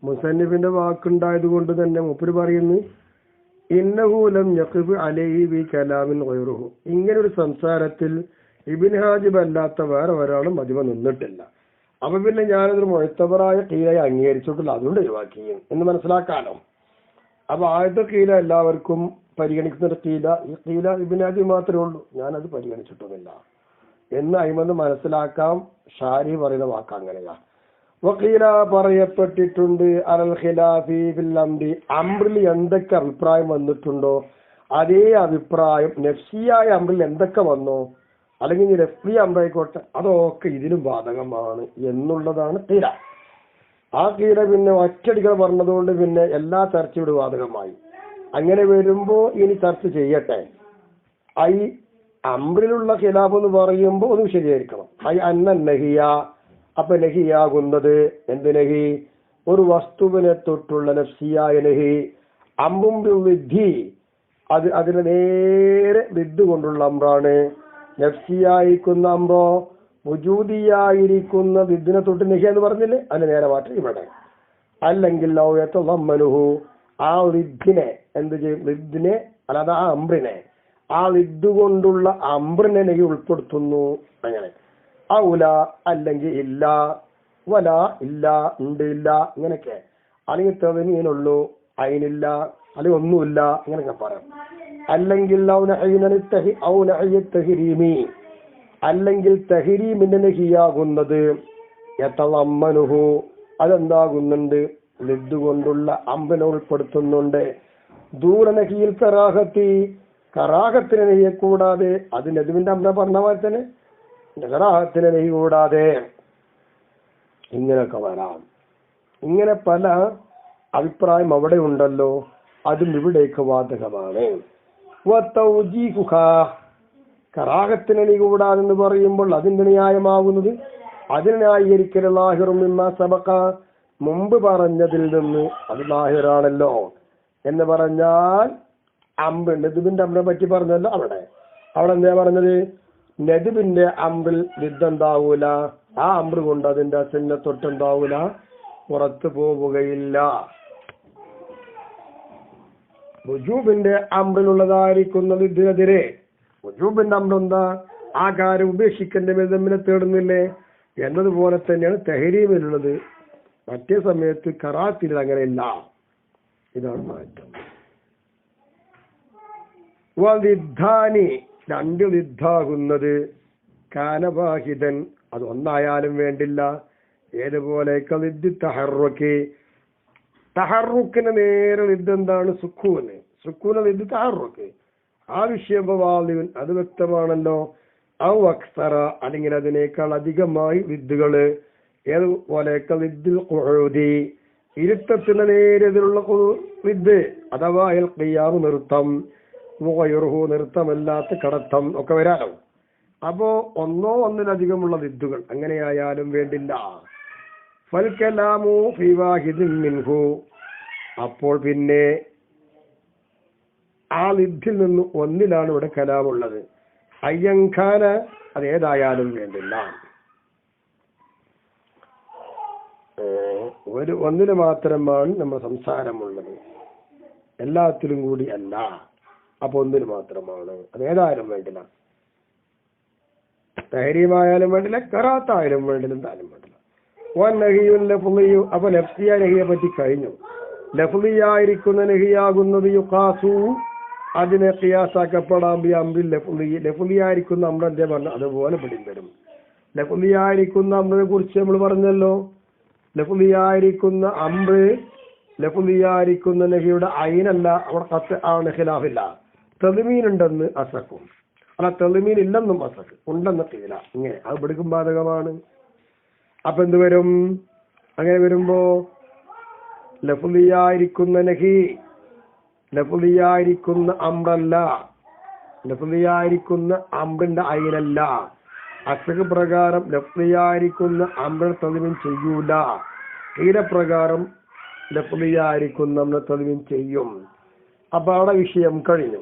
മുസന്നിഫിന്റെ വാക്കുണ്ടായത് കൊണ്ട് തന്നെ മൂപ്പര് പറയുന്നു ഇന്നഹു ലം യഖിഫ് അലൈഹി ബി കലാമിൻ ഗൈറുഹു, ഇങ്ങനൊരു സംസാരത്തിൽ ഇബ്നു ഹാജിബ് അല്ലാത്ത വേറെ ഒരാളും മതിമ നിന്നിട്ടില്ല. അപ്പൊ പിന്നെ ഞാനതൊരു മുഅ്തബറായ ഖീലയെ അംഗീകരിച്ചിട്ടില്ല, അതുകൊണ്ട് ഒഴിവാക്കി എന്ന് മനസ്സിലാക്കാനോ. അപ്പൊ ആദ്യത്തെ ഖീല എല്ലാവർക്കും പരിഗണിക്കുന്ന ഒരു ഖീല, ഈ ഖീല ഇബ്നു ഹാജിബ് മാത്രമേ ഉള്ളൂ, ഞാനത് പരിഗണിച്ചിട്ടുമില്ല എന്ന് അയിമന്ന് മനസ്സിലാക്കാം. ഷാരി പറയുന്ന വാക്ക് അങ്ങനെയാ. വഖീല പറയപ്പെട്ടിട്ടുണ്ട് അലൽ ഖിലാഫി ഫിൽ അംരി, അംറിൽ എന്തൊക്കെ അഭിപ്രായം വന്നിട്ടുണ്ടോ അതേ അഭിപ്രായം നഫ്സിയായ അംറിൽ എന്തൊക്കെ വന്നോ, അല്ലെങ്കിൽ നഫ്സി അംറായിക്കോട്ടെ, അതൊക്കെ ഇതിനും ബാധകമാണ് എന്നുള്ളതാണ് ഖീല. ആ ഖീല പിന്നെ ഒറ്റടികൾ പറഞ്ഞതുകൊണ്ട് പിന്നെ എല്ലാ ചർച്ചയുടെ ബാധകമായി. അങ്ങനെ വരുമ്പോ ഇനി ചർച്ച ചെയ്യട്ടെ. ഐ അംറിലുള്ള ഖിലാഫ് എന്ന് പറയുമ്പോൾ ഒന്ന് ശരിയായിരിക്കണം. ഐ അന്ന നഹിയ, അപ്പൊ നഹിയാകുന്നത് എന്ത് നഹി? ഒരു വസ്തുവിനെ തൊട്ടുള്ള നഫ്സിയായ നഹി. അമ്പും വിദ്ധി അത് അതിന് നേരെ വിദ്ദ് കൊണ്ടുള്ള അമ്രാണ്. നഫ്സിയായിരിക്കുന്ന അമ്രോ വുജൂദിയായിരിക്കുന്ന വിദ്ദിനെ തൊട്ട് നഹി എന്ന് പറഞ്ഞില്ലേ, അതിന് നേരെ മാറ്റം ഇവിടെ. അല്ലെങ്കിൽ ലൗയത്തളമ്മനുഹു ആ വിദ്ദിനെ എന്ത് ചെയ്യും? വിദ്ദിനെ അല്ലാതെ ആ അമ്രിനെ, ആ വിദ്ദ് കൊണ്ടുള്ള അമ്രിനെ നഹി ഉൾപ്പെടുത്തുന്നു. അങ്ങനെ ഔല അല്ലെങ്കിൽ ഇല്ല, വല ഇല്ല, ഉണ്ട് ഇല്ല, ഇങ്ങനെയൊക്കെ. അല്ലെങ്കിൽ തെവനീനുള്ളൂ, അയിനില്ല, അല്ലെങ്കിൽ ഒന്നുമില്ല, ഇങ്ങനെയൊക്കെ പറയാം. അല്ലെങ്കിൽ അല്ലെങ്കിൽ തഹരീമിന്റെ നഹിയാകുന്നത് യതളമ്മനുഹു അതെന്താകുന്നുണ്ട്? ലിദ്ദ് കൊണ്ടുള്ള അമ്പിനെ ഉൾപ്പെടുത്തുന്നുണ്ട്. ദൂര നഹിയിൽ കറാഹത്തി കറാഹത്തിനെ നെയ്യെ കൂടാതെ, അത് നദുവിന്റെ അമ്പ പറഞ്ഞ പോലെ തന്നെ കറാഹത്തിനെ നെയ്യ് കൂടാതെ ഇങ്ങനെയൊക്കെ വരാം. ഇങ്ങനെ പല അഭിപ്രായം അവിടെ ഉണ്ടല്ലോ, അതും ഇവിടേക്ക് ബാധകമാണ്. കറാഹത്തിനെ നെയ്യ് കൂടാതെന്ന് പറയുമ്പോൾ അതിന്റെ ന്യായമാകുന്നത് അതിന് ന്യായീകരിക്കൽ ലാഹിറും മിമ്മാ സബഖ മുമ്പ് പറഞ്ഞതിൽ നിന്ന് അത് ലാഹിറാണല്ലോ എന്ന് പറഞ്ഞാൽ അമ്പ് നദുബിന്റെ അമ്പിനെ പറ്റി പറഞ്ഞല്ലോ. അവിടെ എന്താ പറഞ്ഞത്? നദുബിന്റെ അമ്പിൽ വിദ്ദുണ്ടാവൂല, ആ അമ്പ് കൊണ്ട് അതിന്റെ അസിനെ തൊട്ടുണ്ടാവൂല, പുറത്തു പോവുകയില്ല. വുജൂബിന്റെ അമ്പിലുള്ളതായിരിക്കുന്നത് ഇതിനെതിരെ. വുജൂബിന്റെ അമ്പെന്താ? ആ കാര്യം ഉപേക്ഷിക്കേണ്ട വിധമിനെ തേടുന്നില്ലേ എന്നതുപോലെ തന്നെയാണ് തഹരീമിലുള്ളത്. മറ്റേ സമയത്ത് കറാത്തിൽ അങ്ങനെയില്ല. ഇതാണ് മാറ്റം. വലിദ്ധാനി രണ്ട് ലിദ്ധാകുന്നത് കാനവാഹിദൻ അത് ഒന്നായാലും വേണ്ടില്ല. ഏതുപോലെ തഹറുക്ക് തഹറുക്കിന് നേരെ ലിദ് എന്താണ്? സുക്കൂന്. സുക്കൂന് ലിദ് തഹറുക്ക്. ആ വിഷയം അത് വ്യക്തമാണല്ലോ. ഔ അക്സറ അല്ലെങ്കിൽ അതിനേക്കാൾ അധികമായി വിദ്ദുകള് ഏതുപോലെ ഇരുത്തത്തിന് നേരെതിലുള്ള വിദ് അഥവാ ഖിയാം നൃത്തം, മുഗൈറുഹു നൃത്തമല്ലാത്ത കടത്തം ഒക്കെ വരാലോ. അപ്പോ ഒന്നോ ഒന്നിലധികമുള്ള വിദ്ദുകൾ അങ്ങനെയായാലും വേണ്ടില്ല. ഫൽ കലാമു ഫീ വാഹിദിൻ മിൻഹു, അപ്പോൾ പിന്നെ ആ വിദ്ദിൽ നിന്ന് ഒന്നിലാണ് ഇവിടെ കലാമുള്ളത്. അയ്യങ്കാന, അതേതായാലും വേണ്ടില്ല. ഒന്നിന് മാത്രമാണ് നമ്മൾ സംസാരമുള്ളത്, എല്ലാത്തിലും കൂടി അല്ല. അപ്പൊ ഒന്നിന് മാത്രമാണ്, അതേതായാലും വേണ്ടില്ല. തഹരീമായാലും വേണ്ടില്ല, കറാത്തായാലും വേണ്ടില്ല, എന്തായാലും വേണ്ടില്ല. അപ്പൊ ലഫ്ലിയ നഹിയെ പറ്റി കഴിഞ്ഞു. ലഫ്ലിയായിരിക്കുന്ന നഹിയാകുന്നത് യുഖാസു, അതിനെ ഖിയാസാക്കപ്പെടാൻ ലഫ്ലിയായിരിക്കുന്ന അമ്രന്റെ പറഞ്ഞു അതുപോലെ പിടിയും വരും. ലഫ്ലിയായിരിക്കുന്ന അമ്രിനെ കുറിച്ച് നമ്മൾ പറഞ്ഞല്ലോ. ലഫ്ലിയായിരിക്കുന്ന അമ്ര്, ലഫ്ലിയായിരിക്കുന്ന നഹിയുടെ അയിനല്ല, അവിടെ കത്ത് ആണ് ഖിലാഫില്ല. തെളിമീൻ ഉണ്ടെന്ന് അസക്കും, അല്ല തെളിമീൻ ഇല്ലെന്നും അസക്ക്, ഉണ്ടെന്ന് ഖീല. ഇങ്ങനെ അത് പിടിക്കും ബാധകമാണ്. അപ്പൊ എന്ത് വരും? അങ്ങനെ വരുമ്പോ ലഫ്ലിയായിരിക്കുന്ന നഹി, ലഫ്ലിയായിരിക്കുന്ന അമ്രല്ല, ലഫ്ലിയായിരിക്കുന്ന അമ്രിന്റെ അയിനല്ല. അസക്ക് പ്രകാരം ലഫ്ലിയായിരിക്കുന്ന അമ്രിനെ തെളിമീൻ ചെയ്യൂല. ഖീല പ്രകാരം ലഫ്ലിയായിരിക്കുന്ന അമ്രിനെ തെളിമീൻ ചെയ്യും. അപ്പൊ അവിടെ വിഷയം കഴിഞ്ഞു.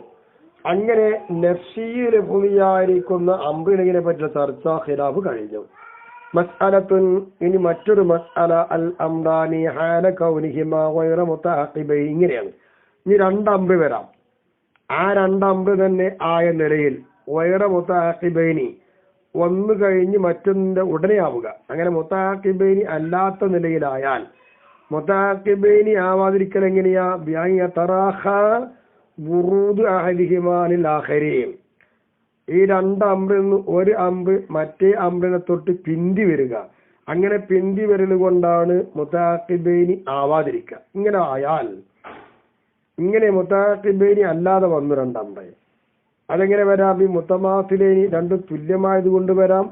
അങ്ങനെ നഫ്സിയിൽ ലഫ്ലിയായിരിക്കുന്ന അമ്രിനെ പറ്റിയ ചർച്ച ഖിലാഫ് കഴിഞ്ഞു. മസ്അലത്തുൻ, ഇനി മറ്റൊരു മസ്അല, അൽ അംറാനി ഹാല കൗനിഹിമാ ഗൈറ മുതഅഖിബൈൻ. ഇങ്ങനെയാണ്. ഇനി രണ്ടമ്പ് വരാം. ആ രണ്ടമ്പ് തന്നെ ആയ നിലയിൽ ഗൈറ മുതഅഖിബൈനി, ഒന്ന് കഴിഞ്ഞ് മറ്റൊന്നിന്റെ ഉടനെ ആവുക. അങ്ങനെ മുതഅഖിബൈനി അല്ലാത്ത നിലയിലായാൽ, മുതഅഖിബൈനി ആവാതിരിക്കൽ എങ്ങനെയാ? ബിഅൻ വുറൂദ് അഹദിഹിമാനിൽ ആഖരീൻ, ഈ രണ്ട് അമ്രിൽ നിന്ന് ഒരു അമ്പ് മറ്റേ അമ്രിനെ തൊട്ട് പിന്തി വരിക. അങ്ങനെ പിന്തി വരൽ കൊണ്ടാണ് മുതഅഖിബൈനി ആവാതിരിക്കുക. ഇങ്ങനെ ആയാൽ, ഇങ്ങനെ മുതഅഖിബൈനി അല്ലാതെ വന്നു രണ്ടമ്പ്, അതെങ്ങനെ വരാം? ഈ മുത്തമാസിലൈനി രണ്ടും തുല്യമായത് കൊണ്ട് വരാം.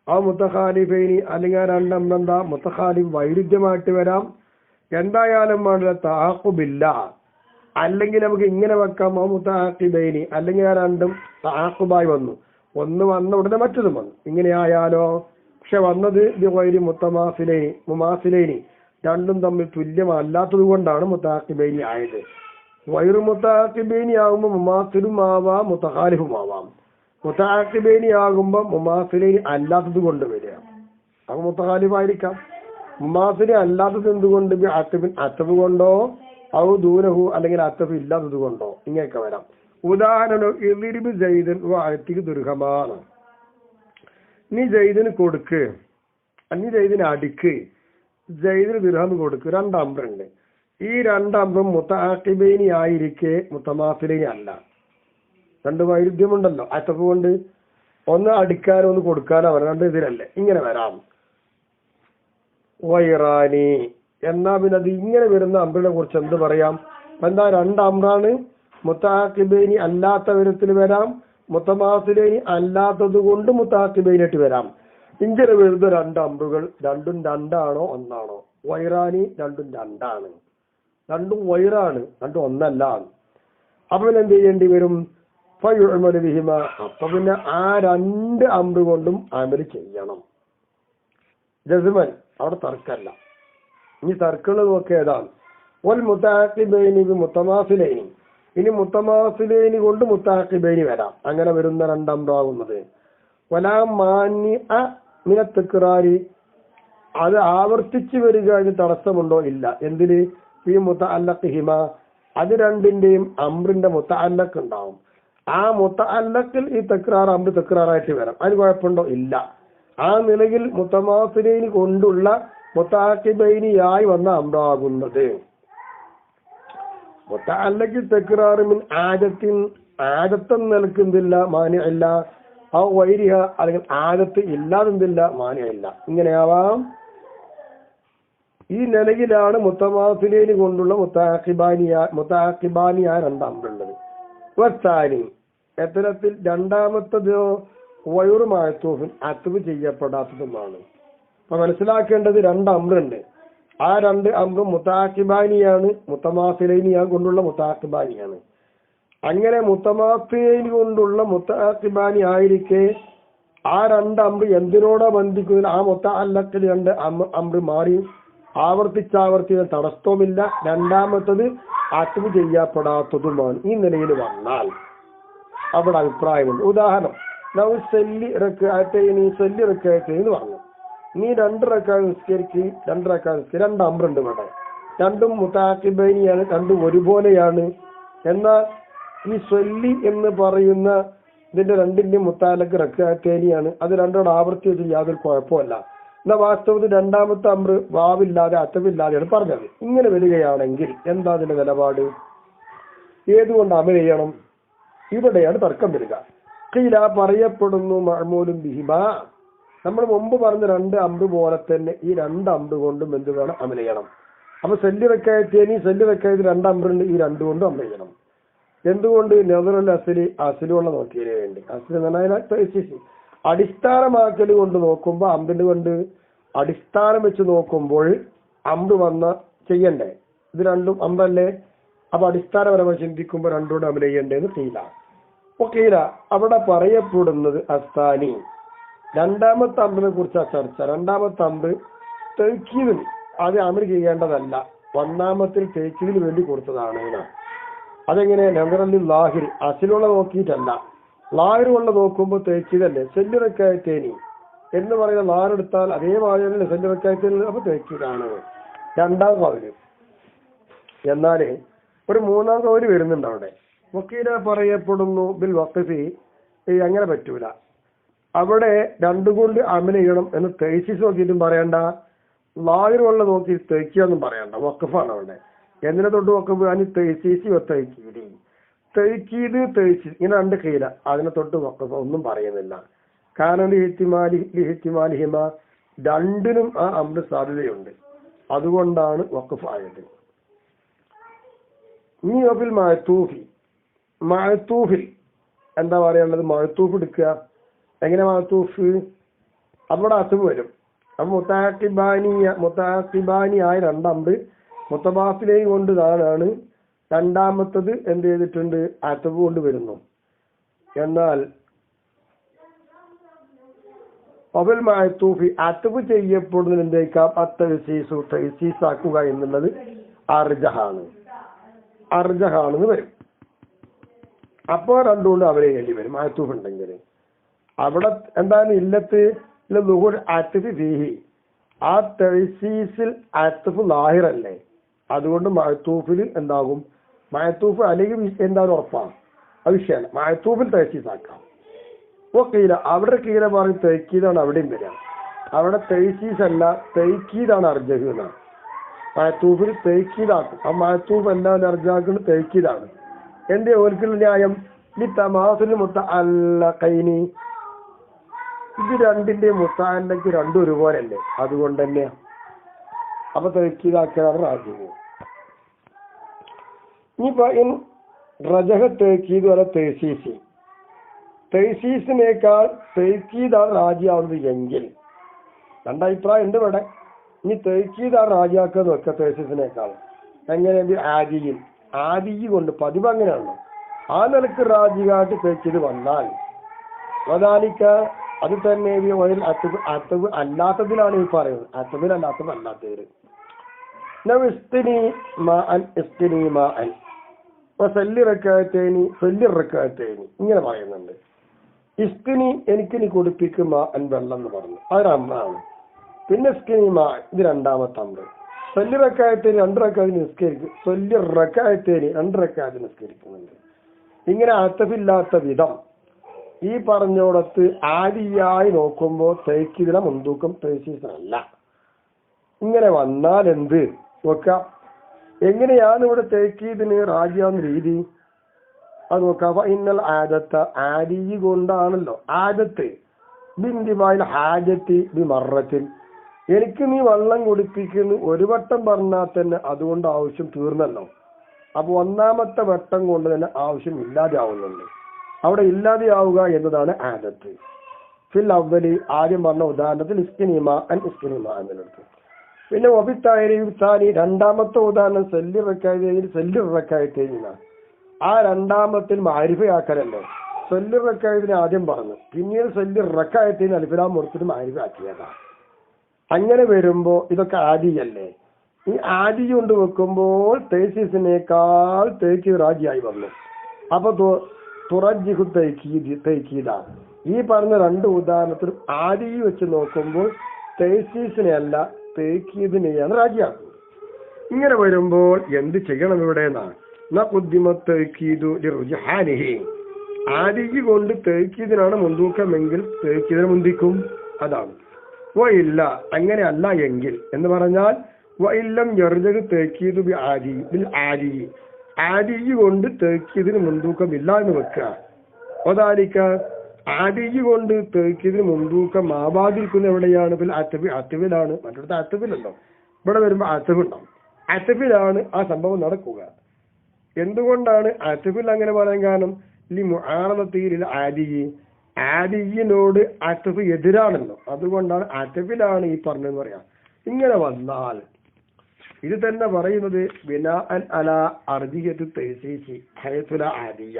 ആ മുത്തഖാലിഫൈനി, അല്ലെങ്കിൽ ആ രണ്ടമ്പെന്താ മുത്തഖാലിഫ് വൈരുദ്ധ്യമായിട്ട് വരാം. എന്തായാലും വേണ്ട തഅഖുബില്ല. അല്ലെങ്കിൽ നമുക്ക് ഇങ്ങനെ വെക്കാം, ആ മുതഅഖിബൈനി, അല്ലെങ്കിൽ ആ രണ്ടും തഅഖുബായി വന്നു, ഒന്ന് വന്ന ഉടനെ മറ്റതും വന്നു. ഇങ്ങനെ ആയാലോ? പക്ഷെ വന്നത് ബിഗൈരി മുത്തമാസിലൈനി, മുമാസിലൈനി, രണ്ടും തമ്മിൽ തുല്യമല്ലാത്തത് കൊണ്ടാണ് മുതഅഖിബൈനി ആയത്. വൈറു മുതഅഖിബൈനി ആകുമ്പോൾ മുമാസിലും ആവാം, മുത്തഖാലിഫും ആവാം. മുതഅഖിബൈനി ആകുമ്പോൾ മുമാസിലൈനി അല്ലാത്തത് കൊണ്ട് വരിക, അപ്പൊ മുത്തഖാലിഫായിരിക്കാം. മുമാസിലി അല്ലാത്തത് എന്തുകൊണ്ട്? അത്തബ് കൊണ്ടോ ഔ ദൂനഹു, അല്ലെങ്കിൽ അത്തബ് ഇല്ലാത്തത് കൊണ്ടോ, ഇങ്ങനെയൊക്കെ വരാം. ഉദാഹരണം, ഇദ്രിബ് സൈദൻ വഅതിക് ദുർഹമാണ്. നീ സൈദിന് കൊടുക്ക്, നീ സൈദിന് അടിക്ക്, സൈദിന് ദിർഹം കൊടുക്ക്. രണ്ടമ്പുണ്ട്. ഈ രണ്ടമ്പും മുതഅഖിബൈനി ആയിരിക്കെ മുത്തമാസിലൈനി അല്ല. രണ്ട് വൈരുദ്ധ്യമുണ്ടല്ലോ അത്തബ് കൊണ്ട്. ഒന്ന് അടിക്കാനോ ഒന്ന് കൊടുക്കാനോ അവർ രണ്ട് ഇതിലല്ലേ. ഇങ്ങനെ വരാം. വൈറാനി, എന്നാ പിന്നെ അത് ഇങ്ങനെ വരുന്ന അമ്രിനെ കുറിച്ച് എന്ത് പറയാം? എന്താ? രണ്ട് അമ്രാണ്. മുതഅഖിബൈനി അല്ലാത്ത വിധത്തിൽ വരാം, മുത്തമാസിലൈനി അല്ലാത്തത് കൊണ്ട് മുതഅഖിബൈനായിട്ട് വരാം. ഇങ്ങനെ വരുന്ന രണ്ട് അമ്രുകൾ രണ്ടും രണ്ടാണോ ഒന്നാണോ? വൈറാനി രണ്ടും രണ്ടാണ്, രണ്ടും വൈറാണ്, രണ്ടും ഒന്നല്ല. അപ്പൊ പിന്നെ എന്ത് ചെയ്യേണ്ടി വരും? ഫയുഅ്മലു ബിഹിമാ, അപ്പൊ പിന്നെ ആ രണ്ട് അമ്രു കൊണ്ടും അമല് ചെയ്യണം. ജസ്മൻ, അവിടെ തർക്കല്ല. ഇനി തർക്കള് നോക്കിയതാണ്. വൽ മുതഅഖിബൈനി മുത്തമാസിലൈനി, ഇനി മുത്തമാസിലൈനി കൊണ്ട് മുതഅഖിബൈനി വരാം. അങ്ങനെ വരുന്ന രണ്ടമ്രാകുന്നത് വലാ മാനിഅ മിന തക്റാരി, അത് ആവർത്തിച്ചു വരിക അതിന് തടസ്സമുണ്ടോ? ഇല്ല. എന്തിന്? ഈ മുതഅല്ലഖിഹിമ, അത് രണ്ടിന്റെയും അമ്രിന്റെ മുതഅല്ലഖ് ഉണ്ടാവും. ആ മുതഅല്ലഖിൽ ഈ തക്റാർ അമ്ര് തക്റാറായിട്ട് വരാം. അതിന് കുഴപ്പമുണ്ടോ? ഇല്ല. ആ നിലയിൽ മുത്തമാസിലൈനി കൊണ്ടുള്ള മുതഅഖിബൈനിയായി വന്ന അമ്രാകുന്നത്. മുതഅല്ലഖി തക്റാർ മിൻ ആദത്തിൻ, ആദത്തം നിലക്കുന്നില്ല, മാനിഇല്ല. ആ വൈരിഹ, അല്ലെങ്കിൽ ആദത്ത് ഇല്ലാതെന്തില്ല, മാനിഇല്ല. ഇങ്ങനെയാവാം. ഈ നിലയിലാണ് മുത്തമാസിലൈനി കൊണ്ടുള്ള മുതഅഖിബാനിയായ രണ്ടമ്പുള്ളത്. വസ്സാനി, എത്തരത്തിൽ രണ്ടാമത്തതോ വൈറു മഅ്തൂഫിൻ, അത്ബ് ചെയ്യപ്പെടാത്തതുമാണ്. അപ്പൊ മനസ്സിലാക്കേണ്ടത് രണ്ട് അമ്രുണ്ട്. ആ രണ്ട് അമ്രും മുത്താക്കിബാനിയാണ്, മുത്തമാസിലൈനിയാണ് കൊണ്ടുള്ള മുത്താക്കിബാനിയാണ്. അങ്ങനെ മുത്തമാസിലൈനി കൊണ്ടുള്ള മുത്താക്കിബാനി ആയിരിക്കെ ആ രണ്ട് അമ്ര് എന്തിനോടാ ബന്ധിക്കുന്നത്? ആ മുത്തഅല്ലഖിൽ രണ്ട് അമ്ര് മാറി ആവർത്തിച്ചാവർത്തി തടസ്സവുമില്ല, രണ്ടാമത്തത് അത്ബ് ചെയ്യപ്പെടാത്തതുമാണ്. ഈ നിലയിൽ വന്നാൽ അവിടെ അഭിപ്രായമുണ്ട്. ഉദാഹരണം, നമ്മൾ സെല്ലി റക്കായത്തേനി എന്ന് പറഞ്ഞു. നീ 2 റക്കാത്ത് നിസ്കരിക്ക്, 2 റക്കാത്ത് നിസ്കരിക്ക്, രണ്ട് അമ്രുണ്ട് ഇവിടെ, രണ്ടും മുത്താഖിബൈനിയാണ്, രണ്ടും ഒരുപോലെയാണ്. എന്നാൽ ഈ സ്വല്ലി എന്ന് പറയുന്ന ഇതിന്റെ രണ്ടിന്റെയും മുത്താലക്ക് റക്കാത്തേനിയാണ്. അത് രണ്ടോട് ആവർത്തി വെച്ച് യാതൊരു കുഴപ്പമല്ല. എന്നാൽ വാസ്തവത്തിൽ രണ്ടാമത്തെ അമ്ര് വാവില്ലാതെ അത്തവില്ലാതെയാണ് പറഞ്ഞത്. ഇങ്ങനെ വരികയാണെങ്കിൽ എന്താ അതിന്റെ നിലപാട്? ഏതുകൊണ്ട് അമൽ ചെയ്യണം? ഇവിടെയാണ് തർക്കം വരിക. ഖീല പറയപ്പെടുന്നു മഅ്മൂലും ബിഹിമാ, നമ്മൾ മുമ്പ് പറഞ്ഞ 2 അമ്ര് പോലെ തന്നെ ഈ 2 അമ്ര് കൊണ്ടും എന്ത് വേണം? അമൽ ചെയ്യണം. അപ്പൊ സെല്ലി റക്കായത്തേനി, സെല്ലി റക്കായത്തിൽ 2 അമ്രുണ്ട്, ഈ 2 കൊണ്ടും അമൽ ചെയ്യണം. എന്തുകൊണ്ട്? നദറുൽ അസിലുള്ള നോക്കിയതിനു വേണ്ടി. അസ്ലി എന്ന് പറഞ്ഞാൽ അടിസ്ഥാനമാക്കൽ കൊണ്ട് നോക്കുമ്പോൾ അമ്പിന് കൊണ്ട് അടിസ്ഥാനം വെച്ച് നോക്കുമ്പോൾ അമ്പ് വന്ന ചെയ്യണ്ടേ? ഇത് രണ്ടും അമ്പല്ലേ? അപ്പൊ അടിസ്ഥാനപരമായി ചിന്തിക്കുമ്പോൾ രണ്ടോട് അമൽ ചെയ്യണ്ടേന്ന് കീല. കീല അവിടെ പറയപ്പെടുന്നത് അസ്താനി, രണ്ടാമത്തെ അമ്പിനെ കുറിച്ചാ ചർച്ച. രണ്ടാമത്തെ അമ്പ് തേക്കീതിന് അത് അമൽ ചെയ്യേണ്ടതല്ല, ഒന്നാമത്തിൽ തേക്കീതിന് വേണ്ടി കൊടുത്തതാണ്. അതെങ്ങനെ? നദറല്ലി ലാഹിർ, അസിലുള്ള നോക്കിയിട്ടല്ല, ലാഹിറുള്ള നോക്കുമ്പോൾ തേക്കീതല്ലേ. സെല്ലി റക്കായത്തേനി എന്ന് പറയുന്ന ലാറെടുത്താൽ അതേമാതിരി സെല്ലി റക്കായത്തേനി, അപ്പൊ തേക്കീതാണ് രണ്ടാം കൗല്. എന്നാല് ഒരു മൂന്നാം കൗല് വരുന്നുണ്ട് അവിടെ. വക്കീല പറയപ്പെടുന്നു ബിൽ വഖഫി, അങ്ങനെ പറ്റൂല. അവിടെ 2 കൊണ്ട് അമൽ ചെയ്യണം എന്ന് തേസീസ് നോക്കിയിട്ടും പറയണ്ട, ലാഹിറുള്ള നോക്കി തേക്കിയൊന്നും പറയണ്ട, വഖഫാണ് അവിടെ. എന്തിനെ തൊട്ട് വഖഫ്? അതിന് തേസീസി തേക്കീതി, തേക്കീത് തേസീസ്, ഇങ്ങനെ 2 കീല. അതിനെ തൊട്ട് വഖഫ് ഒന്നും പറയുന്നില്ല. കാരണം ലിഹിത്തിമാലിഹിമ, രണ്ടിനും ആ അമ്ര സാധ്യതയുണ്ട്, അതുകൊണ്ടാണ് വഖഫ് ആയത്. ഇനി വഫിൽ മഅ്തൂഫിൽ എന്താ പറയേണ്ടത്? മഅ്തൂഫ് എടുക്കുക. എങ്ങനെ മഅ്തൂഫ്? അവിടെ അത്ബ് വരും. അപ്പൊ മുത്താഖിബാനിയായ 2 അമ്ര് മുത്തബാസിലേയും കൊണ്ട് താനാണ്. രണ്ടാമത്തത് എന്ത് ചെയ്തിട്ടുണ്ട്? അത്ബ് കൊണ്ട് വരുന്നു. എന്നാൽ വഫിൽ മഅ്തൂഫി അത്ബ് ചെയ്യപ്പെടുന്നതിന് എന്തേക്കാം? തൈസീസാക്കുക എന്നുള്ളത് അർജഹാണെന്ന് വരും. അപ്പോ 2 കൊണ്ട് അവരെ ചെയ്യേണ്ടി വരും മഅ്തൂഫ് ഉണ്ടെങ്കിൽ. അവിടെ എന്താണ് ഇല്ലത്ത്? അത്ബ് ഫീഹി, ആ തൈസീസിൽ അത്ബ് ലാഹിറല്ലേ, അതുകൊണ്ട് മഅ്തൂഫിൽ എന്താകും? മഅ്തൂഫ് അല്ലെങ്കിൽ എന്താണ് ഉറപ്പാണ്, അത് വിഷയമാണ്. മഅ്തൂഫിൽ തൈസീസാക്കാം. കീല അവിടെ കീല പറയും തൈക്കീതാണ് അവിടെയും വരിക. അവിടെ തൈസീസ് അല്ല, തൈക്കീതാണ് അർജഹ് എന്നാണ്. മഅ്തൂഫിൽ തൈക്കീതാക്കും. ആ മഅ്തൂഫ് എല്ലാം അർജാക്കുന്നത് തൈക്കീതാണ്. എന്റെ ഓൽക്കുള്ള ന്യായം തമാസുൽ മുത്തഅല്ലഖൈനി, ഇത് രണ്ടിന്റെയും മുത്തഅല്ലഖ് രണ്ടും ഒരുപോലെ അല്ലേ, അതുകൊണ്ട് തന്നെ അപ്പൊ തൈക്കീതാക്കാണ് റാജിഹ്. ഇനിയിപ്പോ റജഹ തൈക്കീദ് വരെ തൈസീസിനേക്കാൾ തൈക്കീദാണ് റാജിയാവുന്നത് എങ്കിൽ 2 അഭിപ്രായം ഉണ്ട് ഇവിടെ. ഇനി തൈക്കീദാണ് റാജിയാക്കുന്നത് വെക്ക തൈസീസിനേക്കാൾ. എങ്ങനെ? ആദിയിൽ കൊണ്ട് പതിവ് അങ്ങനെയാണല്ലോ. ആ നിലക്ക് റാജിയായിട്ട് തൈക്കീദ് വന്നാൽ വദാലിക, അത് തന്നെ അത്ബ് അല്ലാത്തതിലാണ് ഈ പറയുന്നത്. അത്ബിലല്ലാത്തത് അല്ലാത്തവര് ഇങ്ങനെ പറയുന്നുണ്ട്. ഇസ്തിനി, എനിക്ക് നീ കുടിപ്പിക്കും വെള്ളം എന്ന് പറഞ്ഞു, അതൊരമ്രാണ്. പിന്നെ സ്കിനി മാ, ഇത് രണ്ടാമത്തെ അമ്ര്. സല്ലി റക്കായത്തേനി 2 റക്കായത്തിന് നിസ്കരിക്കും, സല്ലി റക്കായത്തേനി 2 റക്കായത്തിന് നിസ്കരിക്കുന്നുണ്ട്. ഇങ്ങനെ അത്തഫില്ലാത്ത വിധം ഈ പറഞ്ഞോടത്ത് ആദിയായി നോക്കുമ്പോൾ തൈക്കിതിലെ മുൻതൂക്കം തൈസീസല്ല. ഇങ്ങനെ വന്നാൽ എന്ത് നോക്കാം? എങ്ങനെയാണ് ഇവിടെ തൈക്കീദിന് റാജിയാവുന്ന രീതി? അത് നോക്കാം. ഇന്നൽ ആദത്ത, ആദി കൊണ്ടാണല്ലോ ആദത്ത്. ബിന്ദിമായിൽ ഹാജത്തി ബി മറത്തിൽ, എനിക്ക് നീ വെള്ളം കുടിപ്പിക്കുന്നു 1 വട്ടം പറഞ്ഞാൽ തന്നെ അതുകൊണ്ട് ആവശ്യം തീർന്നല്ലോ. അപ്പൊ 1ാമത്തെ വട്ടം കൊണ്ട് തന്നെ ആവശ്യം ഇല്ലാതെ ആവുന്നുണ്ട്. അവിടെ ഇല്ലാതെയാവുക എന്നതാണ് ആദത്ത്. ഫിൽ അവലി ആദ്യം പറഞ്ഞ ഉദാഹരണത്തിൽ ഇസ്തിനിമ എന്നെടുത്തു. പിന്നെ ഒബിത്താനി രണ്ടാമത്തെ ഉദാഹരണം സെല്ലിറക്കായിട്ടേന ആ രണ്ടാമത്തിൽ മാരിഫയാക്കലല്ലേ. സെല്ലിറക്കായതിനെ ആദ്യം പറഞ്ഞു, പിന്നീട് സെല്ലിറക്കായത്തിന് അൽഫിലാം കൊടുത്തിട്ട് മാരിഫയാക്കിയതാ. അങ്ങനെ വരുമ്പോ ഇതൊക്കെ ആദിയല്ലേ. ഈ ആദി കൊണ്ട് വെക്കുമ്പോൾ തേസീസിനേക്കാൾ തേക്കീദ് റാജിയായി വന്നു. അപ്പൊ തുറജിഹു തൈക്കീദ. ഈ പറഞ്ഞ രണ്ട് ഉദാഹരണത്തിലും ആദി വെച്ച് നോക്കുമ്പോൾ തേസീസിനെ അല്ല തേക്കീദിനെയാണ് റാജിയാക്കുന്നത്. ഇങ്ങനെ വരുമ്പോൾ എന്ത് ചെയ്യണം ഇവിടെ എന്നാണ്. ആദി കൊണ്ട് തേക്കീദിനാണ് മുൻതൂക്കമെങ്കിൽ തേക്കീദിനെ മുന്തിക്കും. അതാണ്. ഇല്ല അങ്ങനെ അല്ല എങ്കിൽ എന്ന് പറഞ്ഞാൽ വഇല്ലം യർജു തേക്കീദു ബി ആദി കൊണ്ട് തേക്കീദിന് മുൻതൂക്കമില്ല എന്ന് വെക്കുക. ഒതാലിക്ക ആദി കൊണ്ട് തേക്കീദിന് മുൻതൂക്കം ആവാതിരിക്കുന്ന എവിടെയാണ്? അത്തവിലാണ്. മറ്റൊരു അത്തവിലല്ലോ. ഇവിടെ വരുമ്പോ അത്തവുണ്ടാവും. അത്തവിലാണ് ആ സംഭവം നടക്കുക. എന്തുകൊണ്ടാണ് അത്തവിൽ അങ്ങനെ പറയാൻ കാരണം? മുആറദത്തിൽ ആദിയിനോട് അത്തഫ് എതിരാണല്ലോ. അതുകൊണ്ടാണ് അത്തഫിലാണ് ഈ പറഞ്ഞതെന്ന് പറയാം. ഇങ്ങനെ വന്നാൽ ഇത് തന്നെ പറയുന്നത് ബിനാഅൻ അലാ അർദിയത്തു തൈസീസി ഹൈസുല ആദിയ.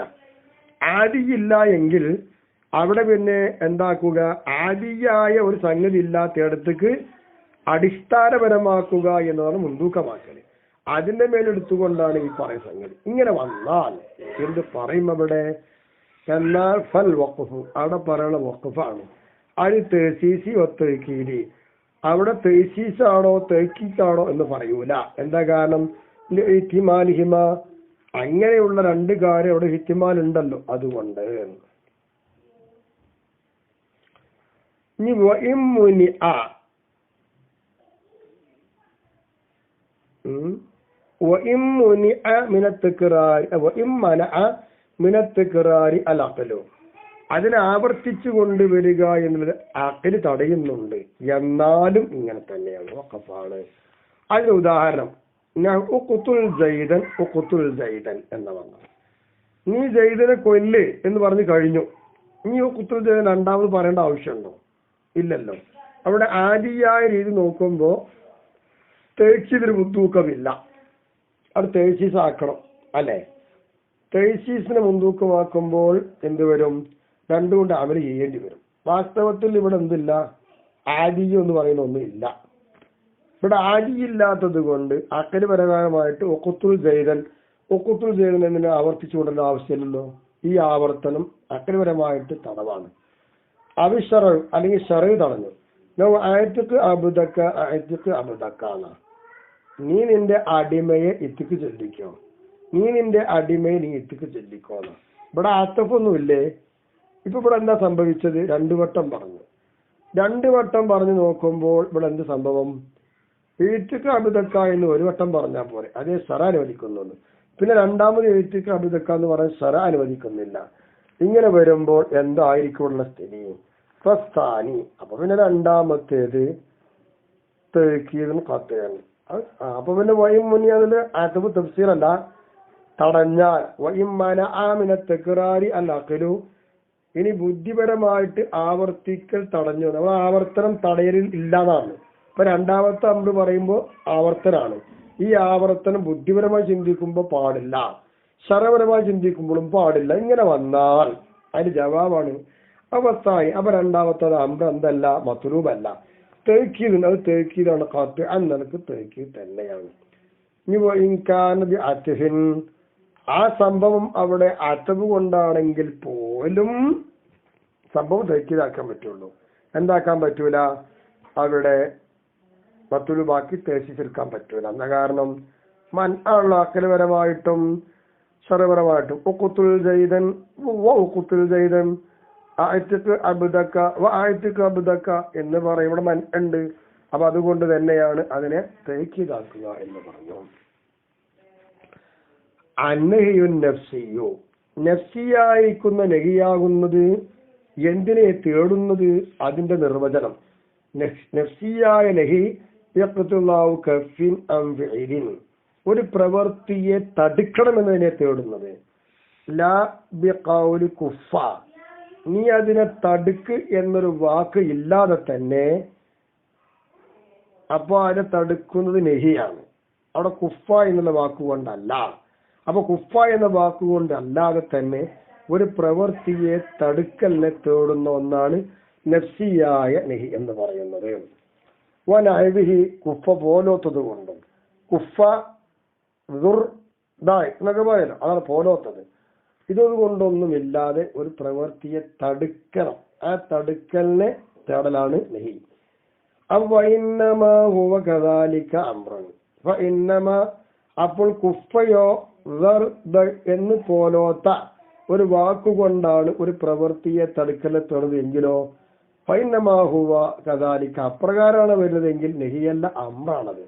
ആദിയില്ല എങ്കിൽ അവിടെ പിന്നെ എന്താക്കുക? ആദിയായ ഒരു സംഗതി ഇല്ലാത്തയിടത്തേക്ക് അടിസ്ഥാനപരമാക്കുക എന്നതാണ് മുൻതൂക്കമാക്കൽ. അതിന്റെ മേലെടുത്തുകൊണ്ടാണ് ഈ പറയുന്ന സംഗതി. ഇങ്ങനെ വന്നാൽ എന്ത് പറയും അവിടെ? എന്നാൽ ഫൽ വഖഫ് അവിടെ പറയുന്ന വഖഫാണ്. അത് തേസീസി ഒത്തീരി. അവിടെ തേസീസാണോ തേക്കീക്കാണോ എന്ന് പറയൂല. എന്താ കാരണം? ഇഹ്തിമാലിഹിമ അങ്ങനെയുള്ള രണ്ട് കാര്യം അവിടെ ഇഹ്തിമാൽ ഉണ്ടല്ലോ. അതുകൊണ്ട് ഇനി അതിനെ ആവർത്തിച്ചു കൊണ്ടുവരിക എന്നുള്ളത് അഖിൽ തടയുന്നുണ്ട്. എന്നാലും ഇങ്ങനെ തന്നെയാണ്, വഖഫാണ്. അതിന് ഉദാഹരണം ജൈദൻ എന്ന വന്നു. നീ ജൈദനെ കൊല്ല് എന്ന് പറഞ്ഞു കഴിഞ്ഞു. നീ ഖുത്തുൽ ജൈദൻ രണ്ടാമത് പറയേണ്ട ആവശ്യമുണ്ടോ? ഇല്ലല്ലോ. അവിടെ ആദിയായ രീതി നോക്കുമ്പോ തേച്ചീസിന് മുൻതൂക്കമില്ല. അത് തേച്ചീസ് ആക്കണം അല്ലെ? തേച്ചീസിനെ മുൻതൂക്കമാക്കുമ്പോൾ എന്തുവരും? രണ്ടുകൊണ്ട് അമല് ചെയ്യേണ്ടി വരും. വാസ്തവത്തിൽ ഇവിടെ എന്തില്ല? ആദിയ എന്ന് പറയുന്ന ഒന്നുമില്ല. ഇവിടെ ആദിയില്ലാത്തത് കൊണ്ട് അക്കലുപരമായിട്ട് ഒക്കുത്തുൽ ജൈദൻ എന്നതിനെ ആവർത്തിച്ചു കൊണ്ടുള്ള ആവശ്യമില്ലല്ലോ. ഈ ആവർത്തനം അക്കലുപരമായിട്ട് തടവാണ്. അവിഷറ അല്ലെങ്കിൽ ഷറ തടഞ്ഞു. ആയത്തിക്ക് അബുദക്കാണ്. നീ നിന്റെ അടിമയെ ഇത്തിക്ക് ചൊല്ലിക്കോ. നീ ഇത്തിക്ക് ചൊല്ലിക്കോന്ന്. ഇവിടെ ആത്തഫൊന്നുമില്ലേ? ഇപ്പൊ ഇവിടെ എന്താ സംഭവിച്ചത്? രണ്ടു വട്ടം പറഞ്ഞു നോക്കുമ്പോൾ ഇവിടെ എന്ത് സംഭവം? എഴുത്തിക്ക് അബുദക്ക എന്ന് ഒരു വട്ടം പറഞ്ഞാൽ പോലെ അതേ സറ അനുവദിക്കുന്നു. പിന്നെ രണ്ടാമത് എഴുത്തിക്ക് അബുദക്ക എന്ന് പറഞ്ഞ സറ അനുവദിക്കുന്നില്ല. ഇങ്ങനെ വരുമ്പോൾ എന്തായിരിക്കുമുള്ള സ്ഥിതി? ഫസ്താനി. അപ്പൊ പിന്നെ രണ്ടാമത്തേത് തേക്കീദിന് ഖത്അൻ. അപ്പൊ പിന്നെ വൈം മുനി അതില് ആത്തഫ് തഫ്സീറല്ല, തടഞ്ഞാൽ വൈം മനഅ മിന തക്റാരി അൽ അഖ്ലു. ഇനി ബുദ്ധിപരമായിട്ട് ആവർത്തിക്കൽ തടഞ്ഞു. നമ്മൾ ആവർത്തനം തടയലിൽ ഇല്ലാതാണ്. ഇപ്പൊ രണ്ടാമത്തെ അമ്ര് പറയുമ്പോൾ ആവർത്തനാണ്. ഈ ആവർത്തനം ബുദ്ധിപരമായി ചിന്തിക്കുമ്പോൾ പാടില്ല, ശരപരമായി ചിന്തിക്കുമ്പോഴും പാടില്ല. ഇങ്ങനെ വന്നാൽ അതിന് ജവാബാണ് അവസ്ഥായി. അപ്പൊ രണ്ടാമത്തത് അമ്ര് എന്തല്ല? മത്ലൂബല്ല, തേക്കീദ്. അത് തേക്കീദാണ്. ഖത്അൻ നിനക്ക് തേക്കീദ് തന്നെയാണ്. ഇനി അത്ഫിൻ ആ സംഭവം അവിടെ അത്തബ് കൊണ്ടാണെങ്കിൽ പോലും സംഭവം തേക്കീദാക്കാൻ പറ്റുള്ളൂ. എന്താക്കാൻ പറ്റൂല? അവിടെ മത്തുലുബാക്കി തേശിച്ചെടുക്കാൻ പറ്റൂല. എന്താ കാരണം? മൻഅള്ള അക്കലുപരമായിട്ടും ശറപരമായിട്ടും ഉഖ്തുൽ ജൈദൻ ആയത്തിക്ക് അബ്ദക്ക എന്ന് പറയും. ഇവിടെ മൻ ഉണ്ട്. അപ്പൊ അതുകൊണ്ട് തന്നെയാണ് അതിനെ തേക്കീദാക്കുക എന്ന് പറഞ്ഞു. അന്നഹിയുൻ നഫ്സിയോ, നഫ്സിയായിരിക്കുന്ന നഹിയാകുന്നത് എന്തിനെ തേടുന്നത്? അതിന്റെ നിർവചനം നഫ്സിയായ നഹി ഒരു പ്രവൃത്തിയെ തടുക്കണമെന്നതിനെ തേടുന്നത്. ലാ ബിഖൗലി കുഫ, നീ അതിനെ തടുക്ക് എന്നൊരു വാക്ക് ഇല്ലാതെ തന്നെ, അപ്പൊ അതിനെ തടുക്കുന്നത് നെഹിയാണ്. അവിടെ കുഫ എന്നുള്ള വാക്കുകൊണ്ടല്ല. അപ്പൊ കുഫ എന്ന വാക്കുകൊണ്ട് അല്ലാതെ തന്നെ ഒരു പ്രവൃത്തിയെ തടുക്കലിനെ തേടുന്ന ഒന്നാണ് നഫ്സിയായ നെഹി എന്ന് പറയുന്നത്. വനഅഹിഹി, കുഫ പോലോത്തത് കൊണ്ടും, കുഫ എന്നൊക്കെ പറയല്ലോ, അതാണ് പോലോത്തത്. ഇതുകൊണ്ടൊന്നുമില്ലാതെ ഒരു പ്രവൃത്തിയെ തടുക്കണം. ആ തടുക്കലിനെ തേടലാണ് നെഹി. അപ്പോൾ കുഫയോ എന്ന് പോലോത്ത ഒരു വാക്കുകൊണ്ടാണ് ഒരു പ്രവൃത്തിയെ തടുക്കലിനെ തേടുന്നതെങ്കിലോ ഫൈനമാഹുവ കദാലിക്ക, അപ്രകാരമാണ് വരുന്നതെങ്കിൽ നെഹിയല്ല, അമ്രാണത്.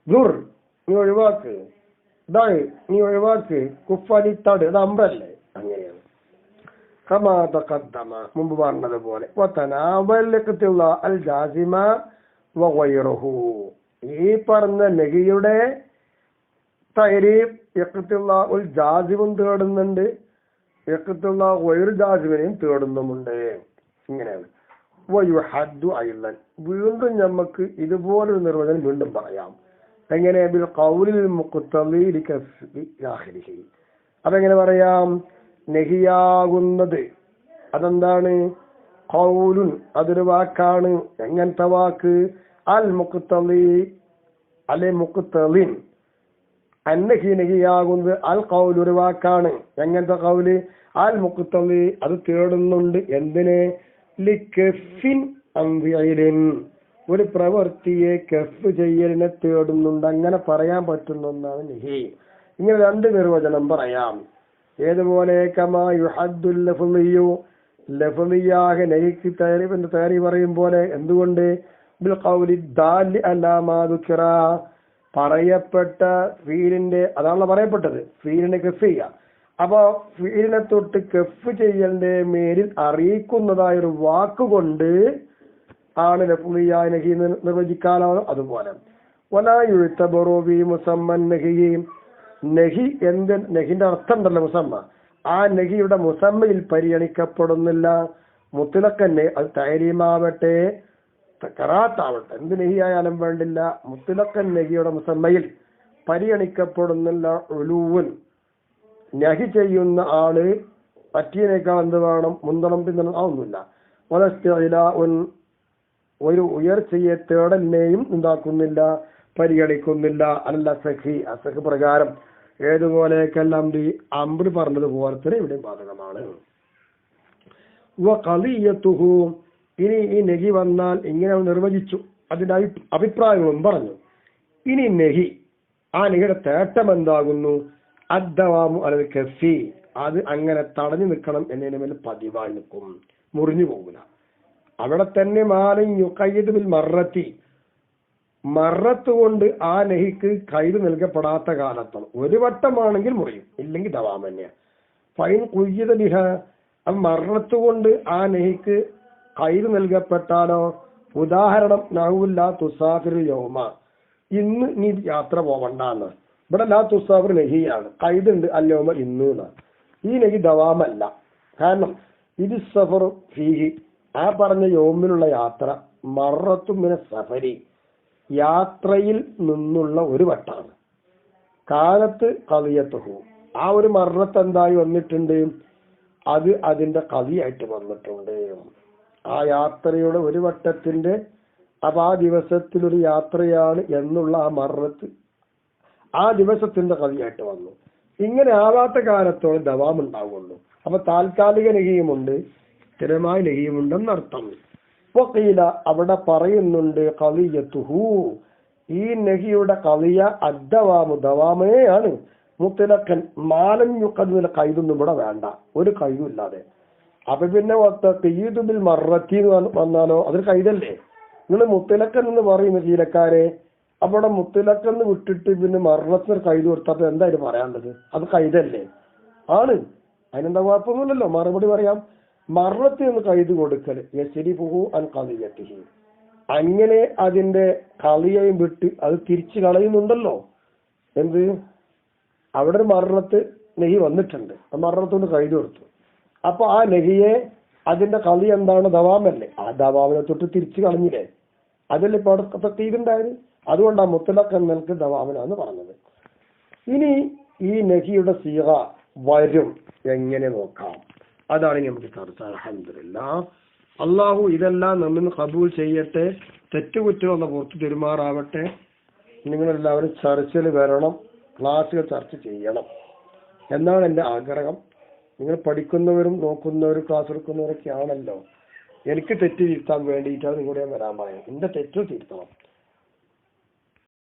ദുർ നീ ഒഴിവാക്ക്, നീ ഒഴിവാക്ക്, കുഫാനി തട്, അത് അമ്രല്ലേ. അങ്ങനെയാണ് കമാ തഖദ്ദമ, മുമ്പ് പറഞ്ഞതുപോലെ. അൽ ജാസിമ വഗൈറുഹു, ഈ പറഞ്ഞ നെഹിയുടെ തഹരീഫ് ഇഖ്തിലാഉൽ ജാസിമും തേടുന്നുണ്ട്, ഇഖ്തിലാഉ ഗൈറു ജാസിമിനെയും തേടുന്നുമുണ്ട്. ഇങ്ങനെയാണ്. വയുഹദ്ദു അയ്ളൻ, വീണ്ടും നമുക്ക് ഇതുപോലൊരു നിർവചനം വീണ്ടും പറയാം. എങ്ങനെ? ബിൽ ഖൗലിൽ മുഖ്തലി ലികസ്ബി ആഖിരിഹി. അതെങ്ങനെ പറയാം? നെഹിയാകുന്നത് അതെന്താണ്? ഖൗലുൻ, അതൊരു വാക്കാണ്. എങ്ങനത്തെ വാക്ക്? അൽ മുഖ്തലി അല്ലെ മുഖ്തലിൻ. അന്നഹി നെഹിയാകുന്നത് അൽ ഖൗൽ ഒരു വാക്കാണ്. എങ്ങനത്തെ ഖൗല്? അൽ മുഖ്തലി, അത് തേടുന്നുണ്ട്. എന്തിനെ? ലികഫിൻ അംഫിഇലിൻ, ഒരു പ്രവൃത്തിയെ കഫ് ചെയ്യലിനെ തേടുന്നുണ്ട്. അങ്ങനെ പറയാൻ പറ്റുന്ന ഒന്നാണ് നെഹി. ഇങ്ങനെ രണ്ട് നിർവചനം പറയാം. ഏതുപോലെ? കമാ യുഹദ്ദുൽ ലഫ്ളിയു, ലഫ്ളിയാഹ നെഹിക്ക് തഹരീഫിന്റെ തഹരീഫ് പറയും പോലെ. എന്തുകൊണ്ട്? ബിൽ ഖൗലി ദാലി അലാ മാ ദുകിറ, പറയപ്പെട്ട ഫീലിന്റെ, അതാണല്ലോ പറയപ്പെട്ടത്, ഫീലിനെ കഫ് ചെയ്യുക. അപ്പൊ ഫീലിനെ തൊട്ട് കഫ് ചെയ്യലിന്റെ മേലിൽ അറിയിക്കുന്നതായൊരു വാക്കുകൊണ്ട് ആണ് ലഫ്ളിയായ നെഹി നിർവചിക്കാനോ. അതുപോലെ വലാ യുഅ്തബറു ബി മുസമ്മൻ നെഹി, നെഹി എന്ത്, നെഹിന്റെ അർത്ഥം ഉണ്ടല്ലോ മുസമ്മ, ആ നെഹിയുടെ മുസമ്മയിൽ പരിഗണിക്കപ്പെടുന്നില്ല. മുത്തലക്കന്നെ, അത് തഹരീമാവട്ടെ കറാത്താവട്ടെ, എന്ത് നെഹി ആയാലും വേണ്ടില്ല, മുത്തലക്കൻ നെഹിയുടെ മുസമ്മയിൽ പരിഗണിക്കപ്പെടുന്നില്ല. ഉലൂവൻ, നഹി ചെയ്യുന്ന ആള് പറ്റിയതിനേക്കാൾ എന്ത് വേണം? മുന്തണം പിന്തണം ആവുന്നില്ല. വലസ്തിഇലാഉൻ, ഒരു ഉയർച്ചയെ തേടലിനെയും ഉണ്ടാക്കുന്നില്ല, പരിഗണിക്കുന്നില്ല. അല്ല സഖി, അസഖ് പ്രകാരം. ഏതുപോലെയൊക്കെല്ലാം അംബ്ര് പറഞ്ഞതുപോലെ തന്നെ ഇവിടെ ബാധകമാണ്. വഖളിയതുഹു, ഇനി ഈ നെഹി വന്നാൽ ഇങ്ങനെ നിർവചിച്ചു, അതിന്റെ അഭിപ്രായങ്ങളും പറഞ്ഞു. ഇനി നെഹി, ആ നെഹിയുടെ തേട്ടം എന്താകുന്നു? അദ്ദവാമു അലൽ കഫി, അത് അങ്ങനെ തടഞ്ഞു നിൽക്കണം എന്നതിന് മേൽ പതിവായി നിൽക്കും, മുറിഞ്ഞു പോകില്ല. അവിടെ തന്നെ മാലിൻ യുഖയ്യിദ് ബിൽ മറത്തി, മറത്ത് കൊണ്ട് ആ നെഹിക്ക് കൈത് നൽകപ്പെടാത്ത കാലത്താണ്. ഒരു വട്ടമാണെങ്കിൽ മുറിയും, ഇല്ലെങ്കിൽ ദവാമന്യ. ഫൈൻ കുയ്യിദ ബിഹ, മറത്ത് കൊണ്ട് ആ നെഹിക്ക് കൈത് നൽകപ്പെട്ടാലോ? ഉദാഹരണം, നഹുല്ല തുസാഫിർ യൗമ, ഇന്ന് നീ യാത്ര പോവണ്ടെന്ന്. ഇവിടെ ലാ തുസാഫിർ നെഹിയാണ്, കൈതുണ്ട് അല്യോമ ഇന്ന് എന്നാണ്. ഈ നെഹി ദവാമല്ല. കാരണം ഇത് സഫർ ഫീഹി, ആ പറഞ്ഞ യോമിലുള്ള യാത്ര, മറത്തുമിനെ സഫരി, യാത്രയിൽ നിന്നുള്ള ഒരു വട്ടാണ്. കാലത്ത് കളിയത്തുഹു, ആ ഒരു മറത്ത് എന്തായി വന്നിട്ടുണ്ട്? അത് അതിന്റെ കളിയായിട്ട് വന്നിട്ടുണ്ട്. ആ യാത്രയുടെ ഒരു വട്ടത്തിന്റെ, അപ്പൊ ആ ദിവസത്തിലൊരു യാത്രയാണ് എന്നുള്ള ആ മറത്ത് ആ ദിവസത്തിന്റെ കളിയായിട്ട് വന്നു. ഇങ്ങനെ ആവാത്ത കാലത്തോളം ദവാം ഉണ്ടാവുള്ളൂ. അപ്പൊ താൽക്കാലിക നെഹിയുമുണ്ട്, സ്ഥിരമായ നെഹിയുമുണ്ടെന്നർത്ഥം. വഖീല, അവിടെ പറയുന്നുണ്ട് ഖളിയത്തുഹു, ഈ നെഹിയുടെ കളിയ അദ്ദവാമു, ദവാമേയാണ്. മുത്തലക്കൻ, മാലം യുഖദ്ദുൽ കൈതൊന്നും ഇവിടെ വേണ്ട, ഒരു കൈതുമില്ലാതെ. അപ്പൊ പിന്നെ ഖയ്യിദു ബിൽ മറത്തി വന്നാലോ, അതൊരു കൈതല്ലേ. നിങ്ങൾ മുത്തലക്കൻ എന്ന് പറയുന്ന ശീലക്കാരെ, അവിടെ മുത്തലക്കെന്ന് വിട്ടിട്ട് പിന്നെ മറത്തിന് കൈത് കൊടുത്തപ്പോ എന്തായാലും പറയാനുള്ളത്? അത് കൈതല്ലേ? ആണ്, അതിനെന്താ കുഴപ്പമൊന്നുമില്ലല്ലോ. മറുപടി പറയാം, മറത്ത് എന്ന് കൈത് കൊടുക്കൽ യസ്രിഫുഹു അൻ ഖളിയത്തിഹി, അങ്ങനെ അതിന്റെ കളിയെയും വിട്ട് അത് തിരിച്ചു കളയുന്നുണ്ടല്ലോ. എന്ത്? അവിടെ ഒരു മറത്ത് നെഹി വന്നിട്ടുണ്ട്, ആ മറത്തുകൊണ്ട് കൈത് കൊടുത്തു. അപ്പൊ ആ നെഹിയെ അതിന്റെ കളി എന്താണ്? ദവാമല്ലേ. ആ ദവാമിനെ തൊട്ട് തിരിച്ചു കളഞ്ഞില്ലേ? അതല്ലേ ഇപ്പൊ അവിടെ തഖ്യീദുണ്ടായത്. അതുകൊണ്ടാണ് മുത്തലഖ് എന്നൽക്ക് ദവാമിനാന്ന് പറഞ്ഞത്. ഇനി ഈ നഹിയുടെ സീഗ വരും എങ്ങനെ നോക്കാം, അതാണ് ഇനി നമുക്ക് ചർച്ച. അൽഹംദുലില്ലാഹ്, അള്ളാഹു ഇതെല്ലാം നമ്മിൽ ഖബൂൽ ചെയ്യട്ടെ, തെറ്റുകുറ്റമൊന്ന് പുറത്തു പെരുമാറാവട്ടെ. നിങ്ങളെല്ലാവരും ചർച്ചയിൽ വരണം, ക്ലാസ്സുകൾ ചർച്ച ചെയ്യണം എന്നാണ് എൻ്റെ ആഗ്രഹം. നിങ്ങൾ പഠിക്കുന്നവരും നോക്കുന്നവരും ക്ലാസ് എടുക്കുന്നവരൊക്കെ ആണല്ലോ. എനിക്ക് തെറ്റ് തിരുത്താൻ വേണ്ടിയിട്ടാണ് നിങ്ങളുടെ ഞാൻ വരാൻ പറയുന്നത്. എന്റെ തെറ്റ് തിരുത്തണം.